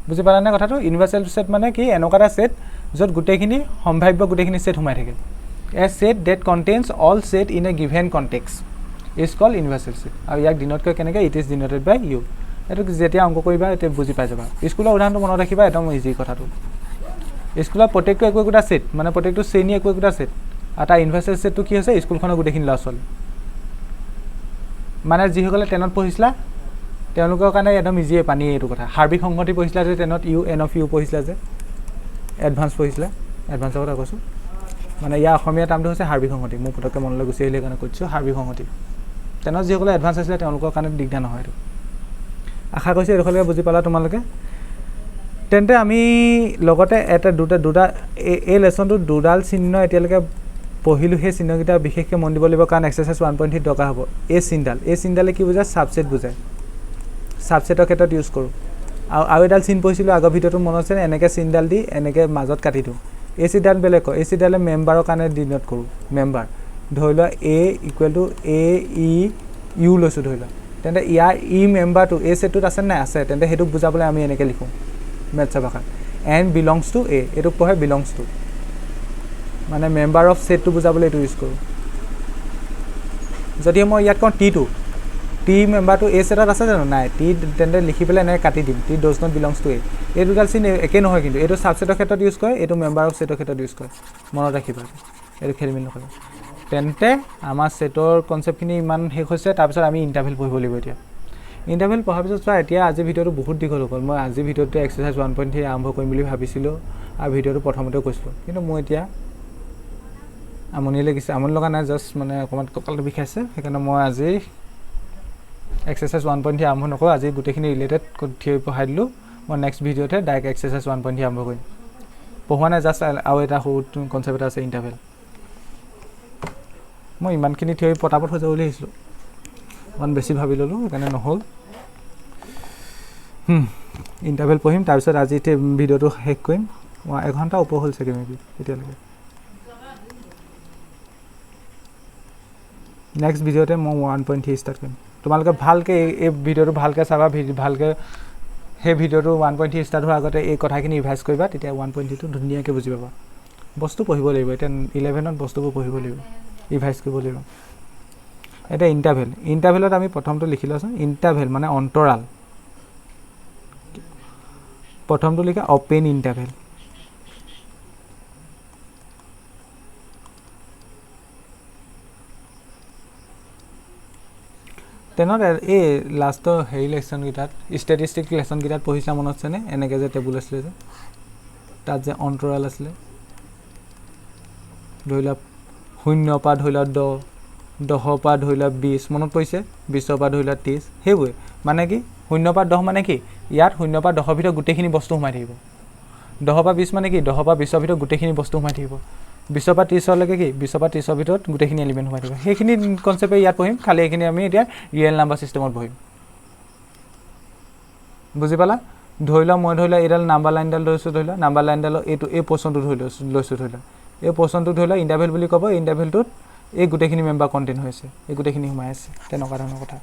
বুজি পালানে কথাটো ইউনিভাৰ্চেল সেট মানে কি এনেকুৱা এটা সেট য'ত গোটেইখিনি সম্ভাৱ্য গোটেইখিনি সেট সোমাই থাকে a set that contains all set in a given context is call universal set আৰু ইয়াক দিনতকৈ কেনেকৈ it is denoted by U এইটো যেতিয়া অংক কৰিবা এতিয়া বুজি পাই যাবা স্কুলৰ উদাহৰণটো মনত ৰাখিবা একদম ইজি কথাটো স্কুলৰ প্ৰত্যেকটো একো একোটা সেট মানে প্ৰত্যেকটো শ্ৰেণী একো একোটা সেট আৰু তাৰ ইউনিভাৰ্চেল সেটটো কি হৈছে স্কুলখনৰ গোটেইখিনি ল'ৰা ছোৱালী মানে যিসকলে 10ত পঢ়িছিলা তেওঁলোকৰ কাৰণে একদম ইজিয়ে পানী এইটো কথা সাৰ্বিক সংহতি পঢ়িছিলা যে 10ত ইউ এন অফ ইউ পঢ়িছিলা যে এডভান্স পঢ়িছিলা এডভান্সৰ কথা কৈছোঁ মানে ইয়াৰ অসমীয়া টাৰ্মটো হৈছে সাৰ্বিক সংহতি মোৰ পটককৈ মনলৈ গুচি আহিলে কাৰণে কৈছোঁ সাৰ্বিক সংহতি 10ত যিসকলে এডভান্স আছিলে তেওঁলোকৰ কাৰণে দিগদাৰ নহয় এইটো আশা কৰিছোঁ এইডোখৰলৈকে বুজি পালা তোমালোকে তেন্তে আমি লগতে এটা দুটা এই লেচনটো দুডাল চিহ্ন এতিয়ালৈকে পঢ়িলোঁ সেই চিহ্নকেইটা বিশেষকৈ মন দিব লাগিব কাৰণ এক্সাৰচাইজ 1.3 দৰকাৰ হ'ব এই চিহ্নডালে কি বুজায় ছাবছেট বুজায় ছাবছেটৰ ক্ষেত্ৰত ইউজ কৰোঁ আৰু এডাল চিন পঢ়িছিলোঁ আগৰ ভিডিঅ'টো মনত আছে এনেকৈ চিনডাল দি এনেকৈ মাজত কাটি দিওঁ এই চিডাল বেলেগ কয় এই চিডালে মেম্বাৰৰ কাৰণে ডিনোট কৰোঁ মেম্বাৰ ধৰি লোৱা A equal to A E U লৈছোঁ ধৰি লোৱা তেন্তে ইয়াৰ ই মেম্বাৰটো এই ছেটটোত আছে নাই আছে তেন্তে সেইটোক বুজাবলৈ আমি এনেকৈ লিখোঁ মেথছৰ ভাষাত এণ্ড বিলংছ টু এ এইটোক পঢ়ে বিলংছ টু মানে মেম্বাৰ অফ ছেটটো বুজাবলৈ এইটো ইউজ কৰোঁ যদি মই ইয়াত কওঁ টি মেম্বাৰটো এ ছেটত আছে জানো নাই টি তেন্তে লিখি পেলাই এনেকৈ কাটি দিম T does not belongs to A এই দুডাল চিন একে নহয় কিন্তু এইটো ছাবছেটৰ ক্ষেত্ৰত ইউজ কৰে এইটো মেম্বাৰ অফ ছেটৰ ক্ষেত্ৰত ইউজ কৰে মনত ৰাখিবা এইটো খেলিমেলি নকৰে তেন্তে আমাৰ ছেটৰ কনচেপ্টখিনি ইমান শেষ হৈছে তাৰপিছত আমি ইণ্টাৰভেল পঢ়িব লাগিব এতিয়া ইণ্টাৰভেল পঢ়াৰ পিছত চোৱা এতিয়া আজি ভিডিঅ'টো বহুত দীঘল হৈ গ'ল মই আজি ভিডিঅ'টোতে এক্সাৰচাইজ 1.3 আৰম্ভ কৰিম বুলি ভাবিছিলোঁ আৰু ভিডিঅ'টো প্ৰথমতে কৈছিলোঁ কিন্তু মই এতিয়া আমনি লাগিছে আমনি লগা নাই জাষ্ট মানে অকণমান কঁকালটো বিষাইছে সেইকাৰণে মই আজি এক্সাৰচাইজ 1.3 আৰম্ভ নকৰোঁ আজি গোটেইখিনি ৰিলেটেড থিয়ৰি পঢ়াই দিলোঁ মই নেক্সট ভিডিঅ'তে ডাইৰেক্ট এক্সাৰচাইজ 1.3 আৰম্ভ কৰিম পঢ়োৱা নাই জাষ্ট আৰু এটা সৰু কনচেপ্ট এটা আছে ইণ্টাৰভেল মই ইমানখিনি থিয়ৰি পটাপট হৈ যাব বুলি আহিছিলোঁ অকণমান বেছি ভাবি ল'লোঁ সেইকাৰণে নহ'ল ইণ্টাৰভেল পঢ়িম তাৰপিছত আজি ভিডিঅ'টো শেষ কৰিম মই এঘণ্টা ওপৰ হ'ল চাগে মেবি এতিয়ালৈকে নেক্সট ভিডিঅ'তে মই 1.3 ষ্টাৰ্ট কৰিম তোমালোকে ভালকৈ এই ভিডিঅ'টো ভালকৈ চাবা ভালকৈ সেই ভিডিঅ'টো 1.3 ষ্টাৰ্ট হোৱাৰ আগতে এই কথাখিনি ৰিভাইজ কৰিবা তেতিয়া 1.3টো ধুনীয়াকৈ বুজি পাবা বস্তু পঢ়িব লাগিব এতিয়া 11ত বস্তুবোৰ পঢ়িব লাগিব ৰিভাইজ কৰিব লাগিব এতিয়া ইণ্টাৰভেলত আমি প্ৰথমটো লিখি লৈছোঁ ইণ্টাৰভেল মানে অন্তৰাল প্ৰথমটো লিখা অপেন ইণ্টাৰভেল তেনত এই লাষ্টৰ হেৰি লেচনকেইটাত ষ্টেটিষ্টিক লেচনকেইটাত পঢ়িছিলা মনত আছেনে এনেকৈ যে টেবুল আছিলে যে তাত যে অন্তৰাল আছিলে ধৰি লওক 0 পৰা ধৰি লওক 10 পৰা ধৰি লওক 20 মনত পৰিছে 20 পৰা ধৰি লওক 30 সেইবোৰে মানে কি 0 পৰা 10 মানে কি ইয়াত 0 পৰা 10 ভিতৰত গোটেইখিনি বস্তু সোমাই থাকিব 10 পৰা 20 মানে কি 10 পৰা 20 ভিতৰত গোটেইখিনি বস্তু সোমাই থাকিব 20 পৰা 30লৈকে কি 20 পৰা 30 ভিতৰত গোটেইখিনি এলিমেণ্ট সোমাই থাকিব সেইখিনি কনচেপ্টে ইয়াত পঢ়িম খালি এইখিনি আমি এতিয়া ৰিয়েল নাম্বাৰ ছিষ্টেমত পঢ়িম বুজি পালা ধৰি লওক মই ধৰি লওক এইডাল নাম্বাৰ লাইনডাল লৈছোঁ ধৰি লওক নাম্বাৰ লাইনডালৰ এইটো এই পৰ্চনটো লৈছোঁ ধৰি লওক এই পৰ্চনটো ধৰি লওক ইণ্টাৰভেল বুলি ক'ব ইণ্টাৰভেলটোত এই গোটেইখিনি মেম্বাৰ কণ্টেইন হৈছে এই গোটেইখিনি সোমাই আছে তেনেকুৱা ধৰণৰ কথা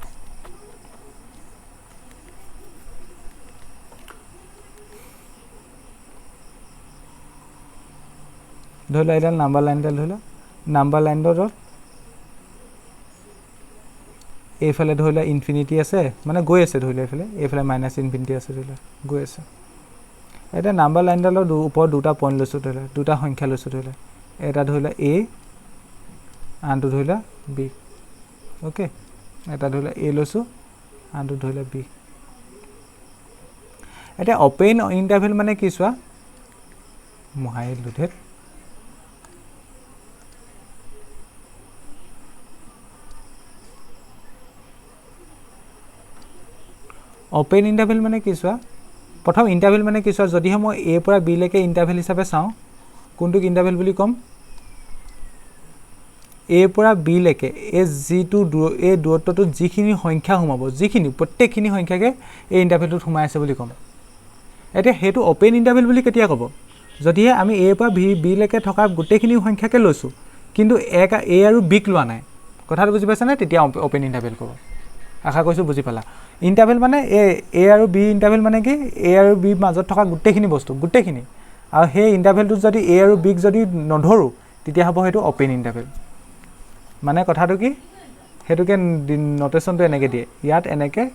ধৰি লওক এইডাল নাম্বাৰ লাইনডাল ধৰি লওক নাম্বাৰ লাইনডালত এইফালে ধৰি লওক ইনফিনিটি আছে মানে গৈ আছে ধৰি লওক এইফালে মাইনাছ ইনফিনিটি আছে ধৰি লওক গৈ আছে এতিয়া নাম্বাৰ লাইনডালৰ ওপৰত দুটা পইণ্ট লৈছোঁ ধৰি লওক দুটা সংখ্যা লৈছোঁ ধৰি লওক এটা ধৰি লওক এ আনটো ধৰি লওক বি অ'কে এটা ধৰি লওক এ লৈছোঁ আনটো ধৰি লওক বি এতিয়া অপেন ইণ্টাৰভেল মানে কি চোৱা মহাই লোধেত অপেন ইণ্টাৰভেল মানে কি চোৱা প্ৰথম ইণ্টাৰভেল মানে কি চোৱা যদিহে মই এৰ পৰা বিলৈকে ইণ্টাৰভেল হিচাপে চাওঁ কোনটোক ইণ্টাৰভেল বুলি ক'ম এৰ পৰা বি লৈকে এই যিটো এই দূৰত্বটো যিখিনি সংখ্যা সোমাব যিখিনি প্ৰত্যেকখিনি সংখ্যাকে এই ইণ্টাৰভেলটোত সোমাই আছে বুলি ক'ম এতিয়া সেইটো অপেন ইণ্টাৰভেল বুলি কেতিয়া ক'ব যদিহে আমি এৰ পৰা বি লৈকে থকা গোটেইখিনি সংখ্যাকে লৈছোঁ কিন্তু এ আৰু বিক লোৱা নাই কথাটো বুজি পাইছানে তেতিয়া অপেন ইণ্টাৰভেল ক'ব আশা কৰিছোঁ বুজি পালা ইণ্টাৰভেল মানে এ আৰু বি ইণ্টাৰভেল মানে কি এ আৰু বি মাজত থকা গোটেইখিনি বস্তু গোটেইখিনি আৰু সেই ইণ্টাৰভেলটোত যদি এ আৰু বিক যদি নধৰোঁ তেতিয়া হ'ব সেইটো অপেন ইণ্টাৰভেল মানে কথাটো কি সেইটোকে নটেশ্যনটো এনেকৈ দিয়ে ইয়াত এনেকৈ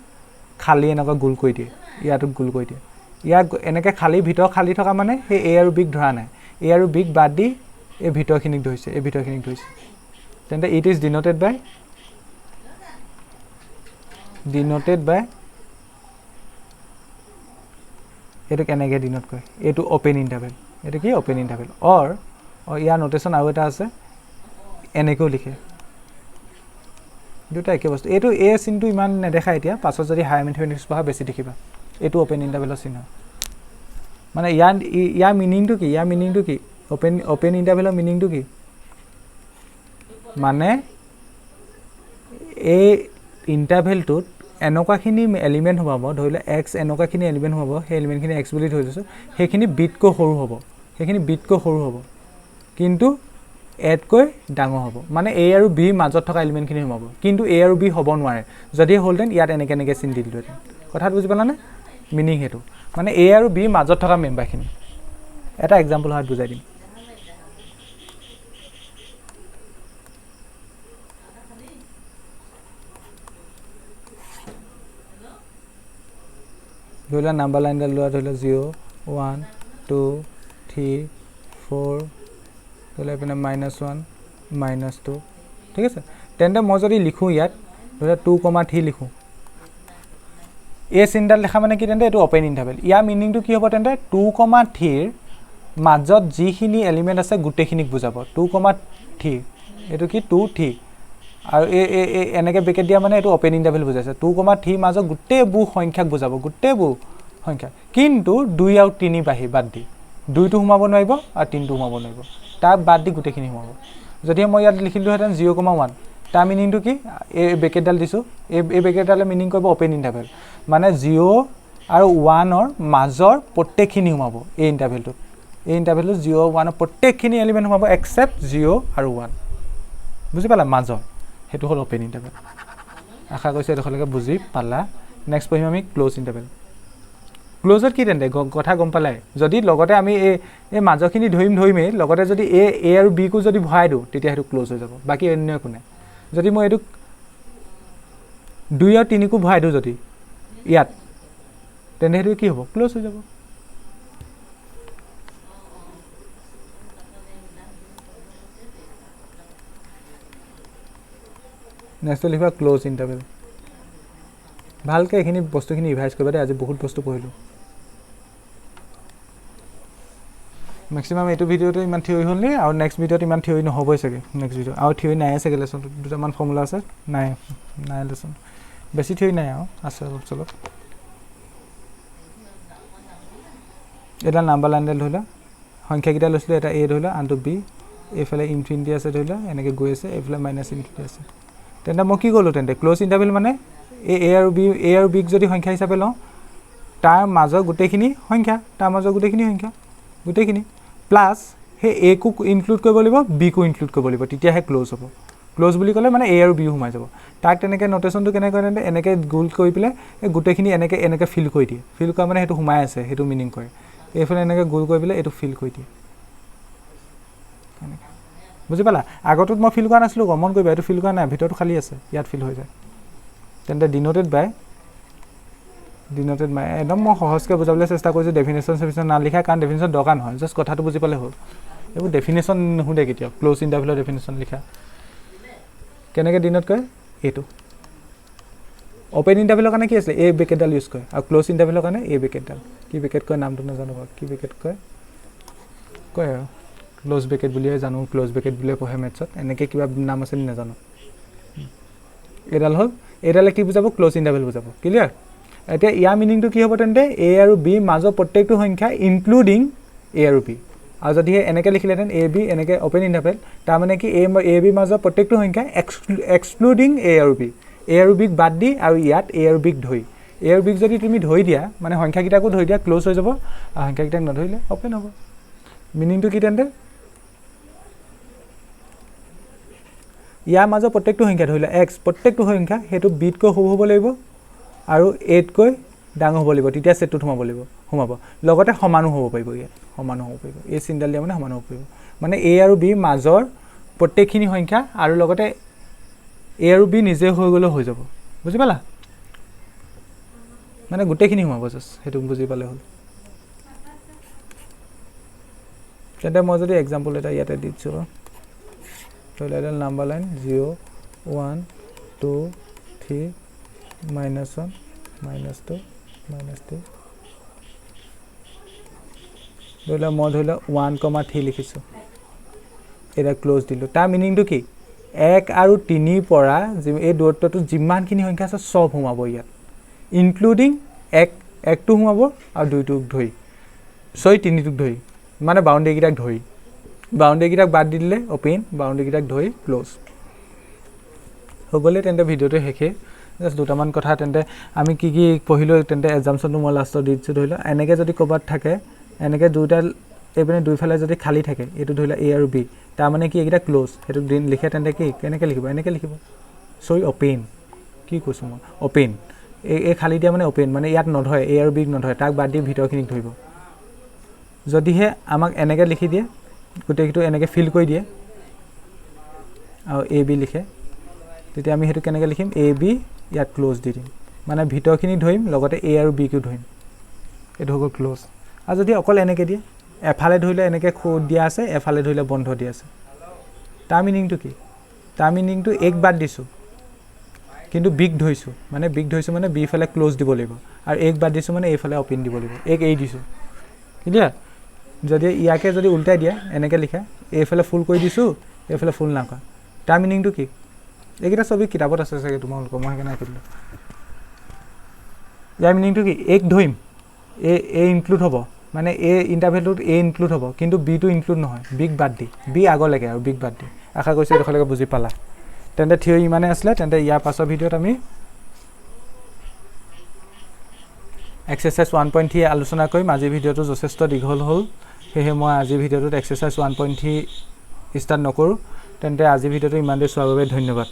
খালী এনেকৈ গোল কৰি দিয়ে ইয়াতো গোল কৰি দিয়ে ইয়াত এনেকৈ ভিতৰ খালী থকা মানে সেই এ আৰু বিক ধৰা নাই এ আৰু বিক বাদ দি এই ভিতৰখিনিক ধৰিছে তেন্তে ইট ইজ ডিনোটেড বাই এইটোক এনেকৈ ডিনোট কৰে এইটো অপেন ইণ্টাৰভেল এইটো কি অপেন ইণ্টাৰভেল অৰ ইয়াৰ নোটেশ্যন আৰু এটা আছে এনেকৈও লিখে দুটা একে বস্তু এইটো এ চিনটো ইমান নেদেখা এতিয়া পাছত যদি হায়াৰ মেথমেটিক্স পঢ়া বেছি দেখিবা এইটো অপেন ইণ্টাৰভেলৰ চিহ্ন মানে ইয়াৰ মিনিংটো কি অপেন ইণ্টাৰভেলৰ মিনিংটো কি মানে এই ইণ্টাৰভেলটোত এনেকুৱাখিনি এলিমেণ্ট সোমাব ধৰি লওক এক্স এনেকুৱাখিনি এলিমেণ্ট সোমাব সেই এলিমেণ্টখিনি এক্স বুলি ধৰি লৈছোঁ সেইখিনি বিতকৈ সৰু হ'ব কিন্তু এতকৈ ডাঙৰ হ'ব মানে এ আৰু বিৰ মাজত থকা এলিমেণ্টখিনি সোমাব কিন্তু এ আৰু বি হ'ব নোৱাৰে যদি হ'লহেঁতেন ইয়াত এনেকৈ চিন দি দিলোঁহেঁতেন কথাটো বুজি পালানে মিনিং সেইটো মানে এ আৰু বিৰ মাজত থকা মেম্বাৰখিনি এটা এক্সাম্পল হয় বুজাই দিম ধৰি লোৱা নাম্বাৰ লাইনডাল লোৱা ধৰি লোৱা 0 1 2 3 4 ধৰি লোৱা এইপিনে -1 -2 ঠিক আছে তেন্তে মই যদি লিখোঁ ইয়াত ধৰি লোৱা 2,3 লিখোঁ এই চিনডাল দেখা মানে কি তেন্তে এইটো অপেন ইণ্টাৰভেল ইয়াৰ মিনিংটো কি হ'ব তেন্তে 2,3ৰ মাজত যিখিনি এলিমেণ্ট আছে গোটেইখিনিক বুজাব 2,3 এইটো কি 2 3 আৰু এনেকৈ ব্ৰেকেট দিয়া মানে এইটো অপেন ইণ্টাৰভেল বুজাইছে 2,3 মাজত গোটেইবোৰ সংখ্যাক বুজাব গোটেইবোৰ সংখ্যা কিন্তু 2 আৰু 3 বাদ দি 2টো সোমাব নোৱাৰিব আৰু 3টো সোমাব নোৱাৰিব তাৰ বাদ দি গোটেইখিনি সোমাব যদিহে মই ইয়াত লিখিলোহেঁতেন 0,1 তাৰ মিনিংটো কি এই ব্ৰেকেটডাল দিছোঁ এই ব্ৰেকেটডালে মিনিং কৰিব অপেন ইণ্টাৰভেল মানে 0 আৰু 1ৰ মাজৰ প্ৰত্যেকখিনি সোমাব এই ইণ্টাৰভেলটোত 0 1ৰ প্ৰত্যেকখিনি এলিমেণ্ট সোমাব এক্সেপ্ট 0 আৰু 1 বুজি পালা মাজৰ সেইটো হ'ল অপেন ইণ্টাৰভেল আশা কৰিছোঁ এইডোখৰলৈকে বুজি পালা নেক্সট পঢ়িম আমি ক্ল'জ ইণ্টাৰভেল ক্ল'জত কি তেন্তে কথা গম পালাই যদি লগতে আমি এই মাজৰখিনি ধৰিমেই লগতে যদি এ আৰু বিকো যদি ভৰাই দিওঁ তেতিয়া সেইটো ক্ল'জ হৈ যাব বাকী অন্য একো নাই যদি মই এইটোক 2 আৰু 3কো ভৰাই দিওঁ যদি ইয়াত তেন্তে সেইটো কি হ'ব ক্ল'জ হৈ যাব নেক্সট লিখিবা ক্ল'জ ইণ্টাৰভেল ভালকৈ এইখিনি বস্তুখিনি ৰিভাইজ কৰিবা দেই আজি বহুত বস্তু পঢ়িলোঁ মেক্সিমাম এইটো ভিডিঅ'টো ইমান থিয়ৰি হ'ল নি আৰু নেক্সট ভিডিঅ'ত ইমান থিয়ৰি নহ'বই চাগে নেক্সট ভিডিঅ' আৰু থিয়ৰি নাই চাগে লেচনটো দুটামান ফৰ্মুলা আছে নাই লেচন বেছি থিয়ৰি নাই আৰু আছে অলপ চলপ এটা নাম্বাৰ লাইনডাল ধৰি লোৱা সংখ্যাকেইটা লৈছিলোঁ এটা এ ধৰি লোৱা আনটো বি এইফালে ইনফিনিটি আছে ধৰি লোৱা এনেকৈ গৈ আছে এইফালে মাইনাছ ইনফিনিটি আছে তেন্তে মই কি ক'লোঁ তেন্তে ক্ল'জ ইণ্টাৰভেল মানে এ আৰু বিক যদি সংখ্যা হিচাপে লওঁ তাৰ মাজৰ গোটেইখিনি সংখ্যা গোটেইখিনি প্লাছ সেই একো ইনক্লুড কৰিব লাগিব বিকো ইনক্লুড কৰিব লাগিব তেতিয়াহে ক্ল'জ হ'ব ক্ল'জ বুলি ক'লে মানে এ আৰু বিও সোমাই যাব তাক তেনেকৈ নটেশ্যনটো কেনেকৈ তেন্তে এনেকৈ গোল কৰি পেলাই এই গোটেইখিনি এনেকৈ ফিল কৰি দিয়ে ফিল কৰা মানে সেইটো সোমাই আছে সেইটো মিনিং কৰে এইফালে এনেকৈ গোল কৰি পেলাই এইটো ফিল কৰি দিয়ে এনেকৈ বুজি পালা আগতোত মই ফিল কৰা নাছিলোঁ গমন কৰিবা এইটো ফিল কৰা নাই ভিতৰটো খালী আছে ইয়াত ফিল হৈ যায় তেন্তে ডিনোটেড বাই একদম মই সহজকৈ বুজাবলৈ চেষ্টা কৰিছোঁ ডেফিনেশ্যন নালিখা কাৰণ ডেফিনেশ্যন দৰকাৰ নহয় জাষ্ট কথাটো বুজি পালে হ'ল এইবোৰ ডেফিনেশ্যন নুসুধে কেতিয়াও ক্ল'জ ইণ্টাৰভেলৰ ডেফিনেশ্যন লিখা কেনেকৈ ডিনোট কৰে এইটো অপেন ইণ্টাৰভেলৰ কাৰণে কি আছিলে এই ব্ৰেকেটডাল ইউজ কৰে আৰু ক্ল'জ ইণ্টাৰভেলৰ কাৰণে এই ব্ৰেকেটডাল কি ব্ৰেকেট কয় নামটো নাজানো বাৰু কি ব্ৰেকেট কয় আৰু ক্ল'জ ব্ৰেকেট বুলিয়ে জানো ক্ল'জ ব্ৰেকেট বুলিয়ে পঢ়ে মেথছত এনেকৈ কিবা নাম আছে নেকি নাজানো এইডালে কি বুজাব ক্ল'জ ইণ্টাৰভেল বুজাব ক্লিয়াৰ এতিয়া ইয়াৰ মিনিংটো কি হ'ব তেন্তে এ আৰু বিৰ মাজৰ প্ৰত্যেকটো সংখ্যা ইনক্লুডিং এ আৰু বি আৰু যদিহে এনেকৈ লিখিলেহেঁতেন এ বি এনেকৈ অ'পেন ইণ্টাৰভেল তাৰমানে কি এ বি মাজৰ প্ৰত্যেকটো সংখ্যা এক্সক্লুডিং এ আৰু বিক বাদ দি আৰু ইয়াত এ আৰু বিক ধৰি এ আৰু বিক যদি তুমি ধৰি দিয়া মানে সংখ্যাকেইটাকো ধৰি দিয়া ক্ল'জ হৈ যাব আৰু সংখ্যাকেইটাক নধৰিলে অ'পেন হ'ব মিনিংটো কি তেন্তে ইয়াৰ মাজৰ প্ৰত্যেকটো সংখ্যা ধৰি লোৱা এক্স প্ৰত্যেকটো সংখ্যা সেইটো বিতকৈ সৰু হ'ব লাগিব আৰু এতকৈ ডাঙৰ হ'ব লাগিব তেতিয়া ছেটটোত সোমাব লগতে সমানো হ'ব পাৰিব ইয়াত সমানো হ'ব পাৰিব এই চিনডাল দিয়া মানে সমানো হ'ব পাৰিব মানে এ আৰু বি মাজৰ প্ৰত্যেকখিনি সংখ্যা আৰু লগতে এ আৰু বি নিজে হৈ গ'লেও হৈ যাব বুজি পালা মানে গোটেইখিনি সোমাব জাষ্ট সেইটো বুজি পালে হ'ল তেন্তে মই যদি এক্সাম্পল এটা ইয়াতে দিছোঁ ধৰি লোৱা এডাল নাম্বাৰ লাইন 0 1 2 3 -1 -2 -3 ধৰি লোৱা মই ধৰি লোৱা 1,3 লিখিছোঁ এটা ক্ল'জ দিলোঁ তাৰ মিনিংটো কি 1 আৰু 3 পৰা এই দূৰত্বটো যিমানখিনি সংখ্যা আছে চব সোমাব ইয়াত ইনক্লুডিং 1টো সোমাব আৰু 2টোক ধৰি 3টোক ধৰি মানে বাউণ্ডেৰীকেইটাক ধৰি বাউণ্ডেৰীকেইটাক বাদ দি দিলে অ'পেন বাউণ্ডেৰীকেইটাক ধৰি ক্ল'জ হৈ গ'লে তেন্তে ভিডিঅ'টো শেষে জাষ্ট দুটামান কথা তেন্তে আমি কি পঢ়িলোঁ তেন্তে এক্সামছনটো মই লাষ্টত দি দিছোঁ ধৰি লওক এনেকৈ যদি ক'ৰবাত থাকে এনেকৈ দুইটা এইপিনে দুইফালে যদি খালী থাকে এইটো ধৰি লওক এ আৰু বি তাৰমানে কি এইকেইটা ক্ল'জ সেইটো লিখে তেন্তে কি কেনেকৈ লিখিব এনেকৈ লিখিব অ'পেন কি কৈছোঁ মই অ'পেন এই খালী দিয়া মানে অ'পেন মানে ইয়াত নধৰে এ আৰু বিক নধৰে তাক বাদ দি ভিতৰখিনিক ধৰিব যদিহে আমাক এনেকৈ লিখি দিয়ে গোটেইটো এনেকৈ ফিল কৰি দিয়ে আৰু এ বি লিখে তেতিয়া আমি সেইটো কেনেকৈ লিখিম এ বি ইয়াত ক্ল'জ দি দিম মানে ভিতৰখিনি ধৰিম লগতে এ আৰু বিকো ধৰিম এইটো হৈ গ'ল ক্ল'জ আৰু যদি অকল এনেকৈ দিয়ে এফালে ধৰিলে এনেকৈ দিয়া আছে এফালে ধৰিলে বন্ধ দিয়া আছে তাৰ মিনিংটো কি তাৰ মিনিংটো এক বাদ দিছোঁ কিন্তু বিক ধৰিছোঁ মানে বিফালে ক্ল'জ দিব লাগিব আৰু এক বাদ দিছোঁ মানে এইফালে অ'পেন দিব লাগিব এক এৰি দিছোঁ ক্লিয়াৰ যদি ইয়াকে যদি উল্টাই দিয়া এনেকৈ লিখা এইফালে ফুল কৰি দিছোঁ এইফালে ফুল নাকা তাৰ মিনিংটো কি এইকেইটা ছবি কিতাপত আছে চাগে তোমালোকৰ মই সেইকাৰণে কৰিলোঁ ইয়াৰ মিনিংটো কি এক ধৰিম এ ইনক্লুড হ'ব মানে এ ইণ্টাৰভেলটোত এ ইনক্লুড হ'ব কিন্তু বিটো ইনক্লুড নহয় বিক বাদ দি বি আগলৈকে আৰু বিক বাদ দি আশা কৰিছোঁ এইডোখৰলৈকে বুজি পালা তেন্তে থিয়ৰী ইমানে আছিলে তেন্তে ইয়াৰ পাছৰ ভিডিঅ'ত আমি এক্সাৰচাইজ 1.3 আলোচনা কৰিম আজিৰ ভিডিঅ'টো যথেষ্ট দীঘল হ'ল সেয়েহে মই আজিৰ ভিডিঅ'টোত এক্সাৰচাইজ 1.3 ষ্টাৰ্ট নকৰোঁ তেন্তে আজিৰ ভিডিঅ'টো ইমান দেৰি চোৱাৰ বাবে ধন্যবাদ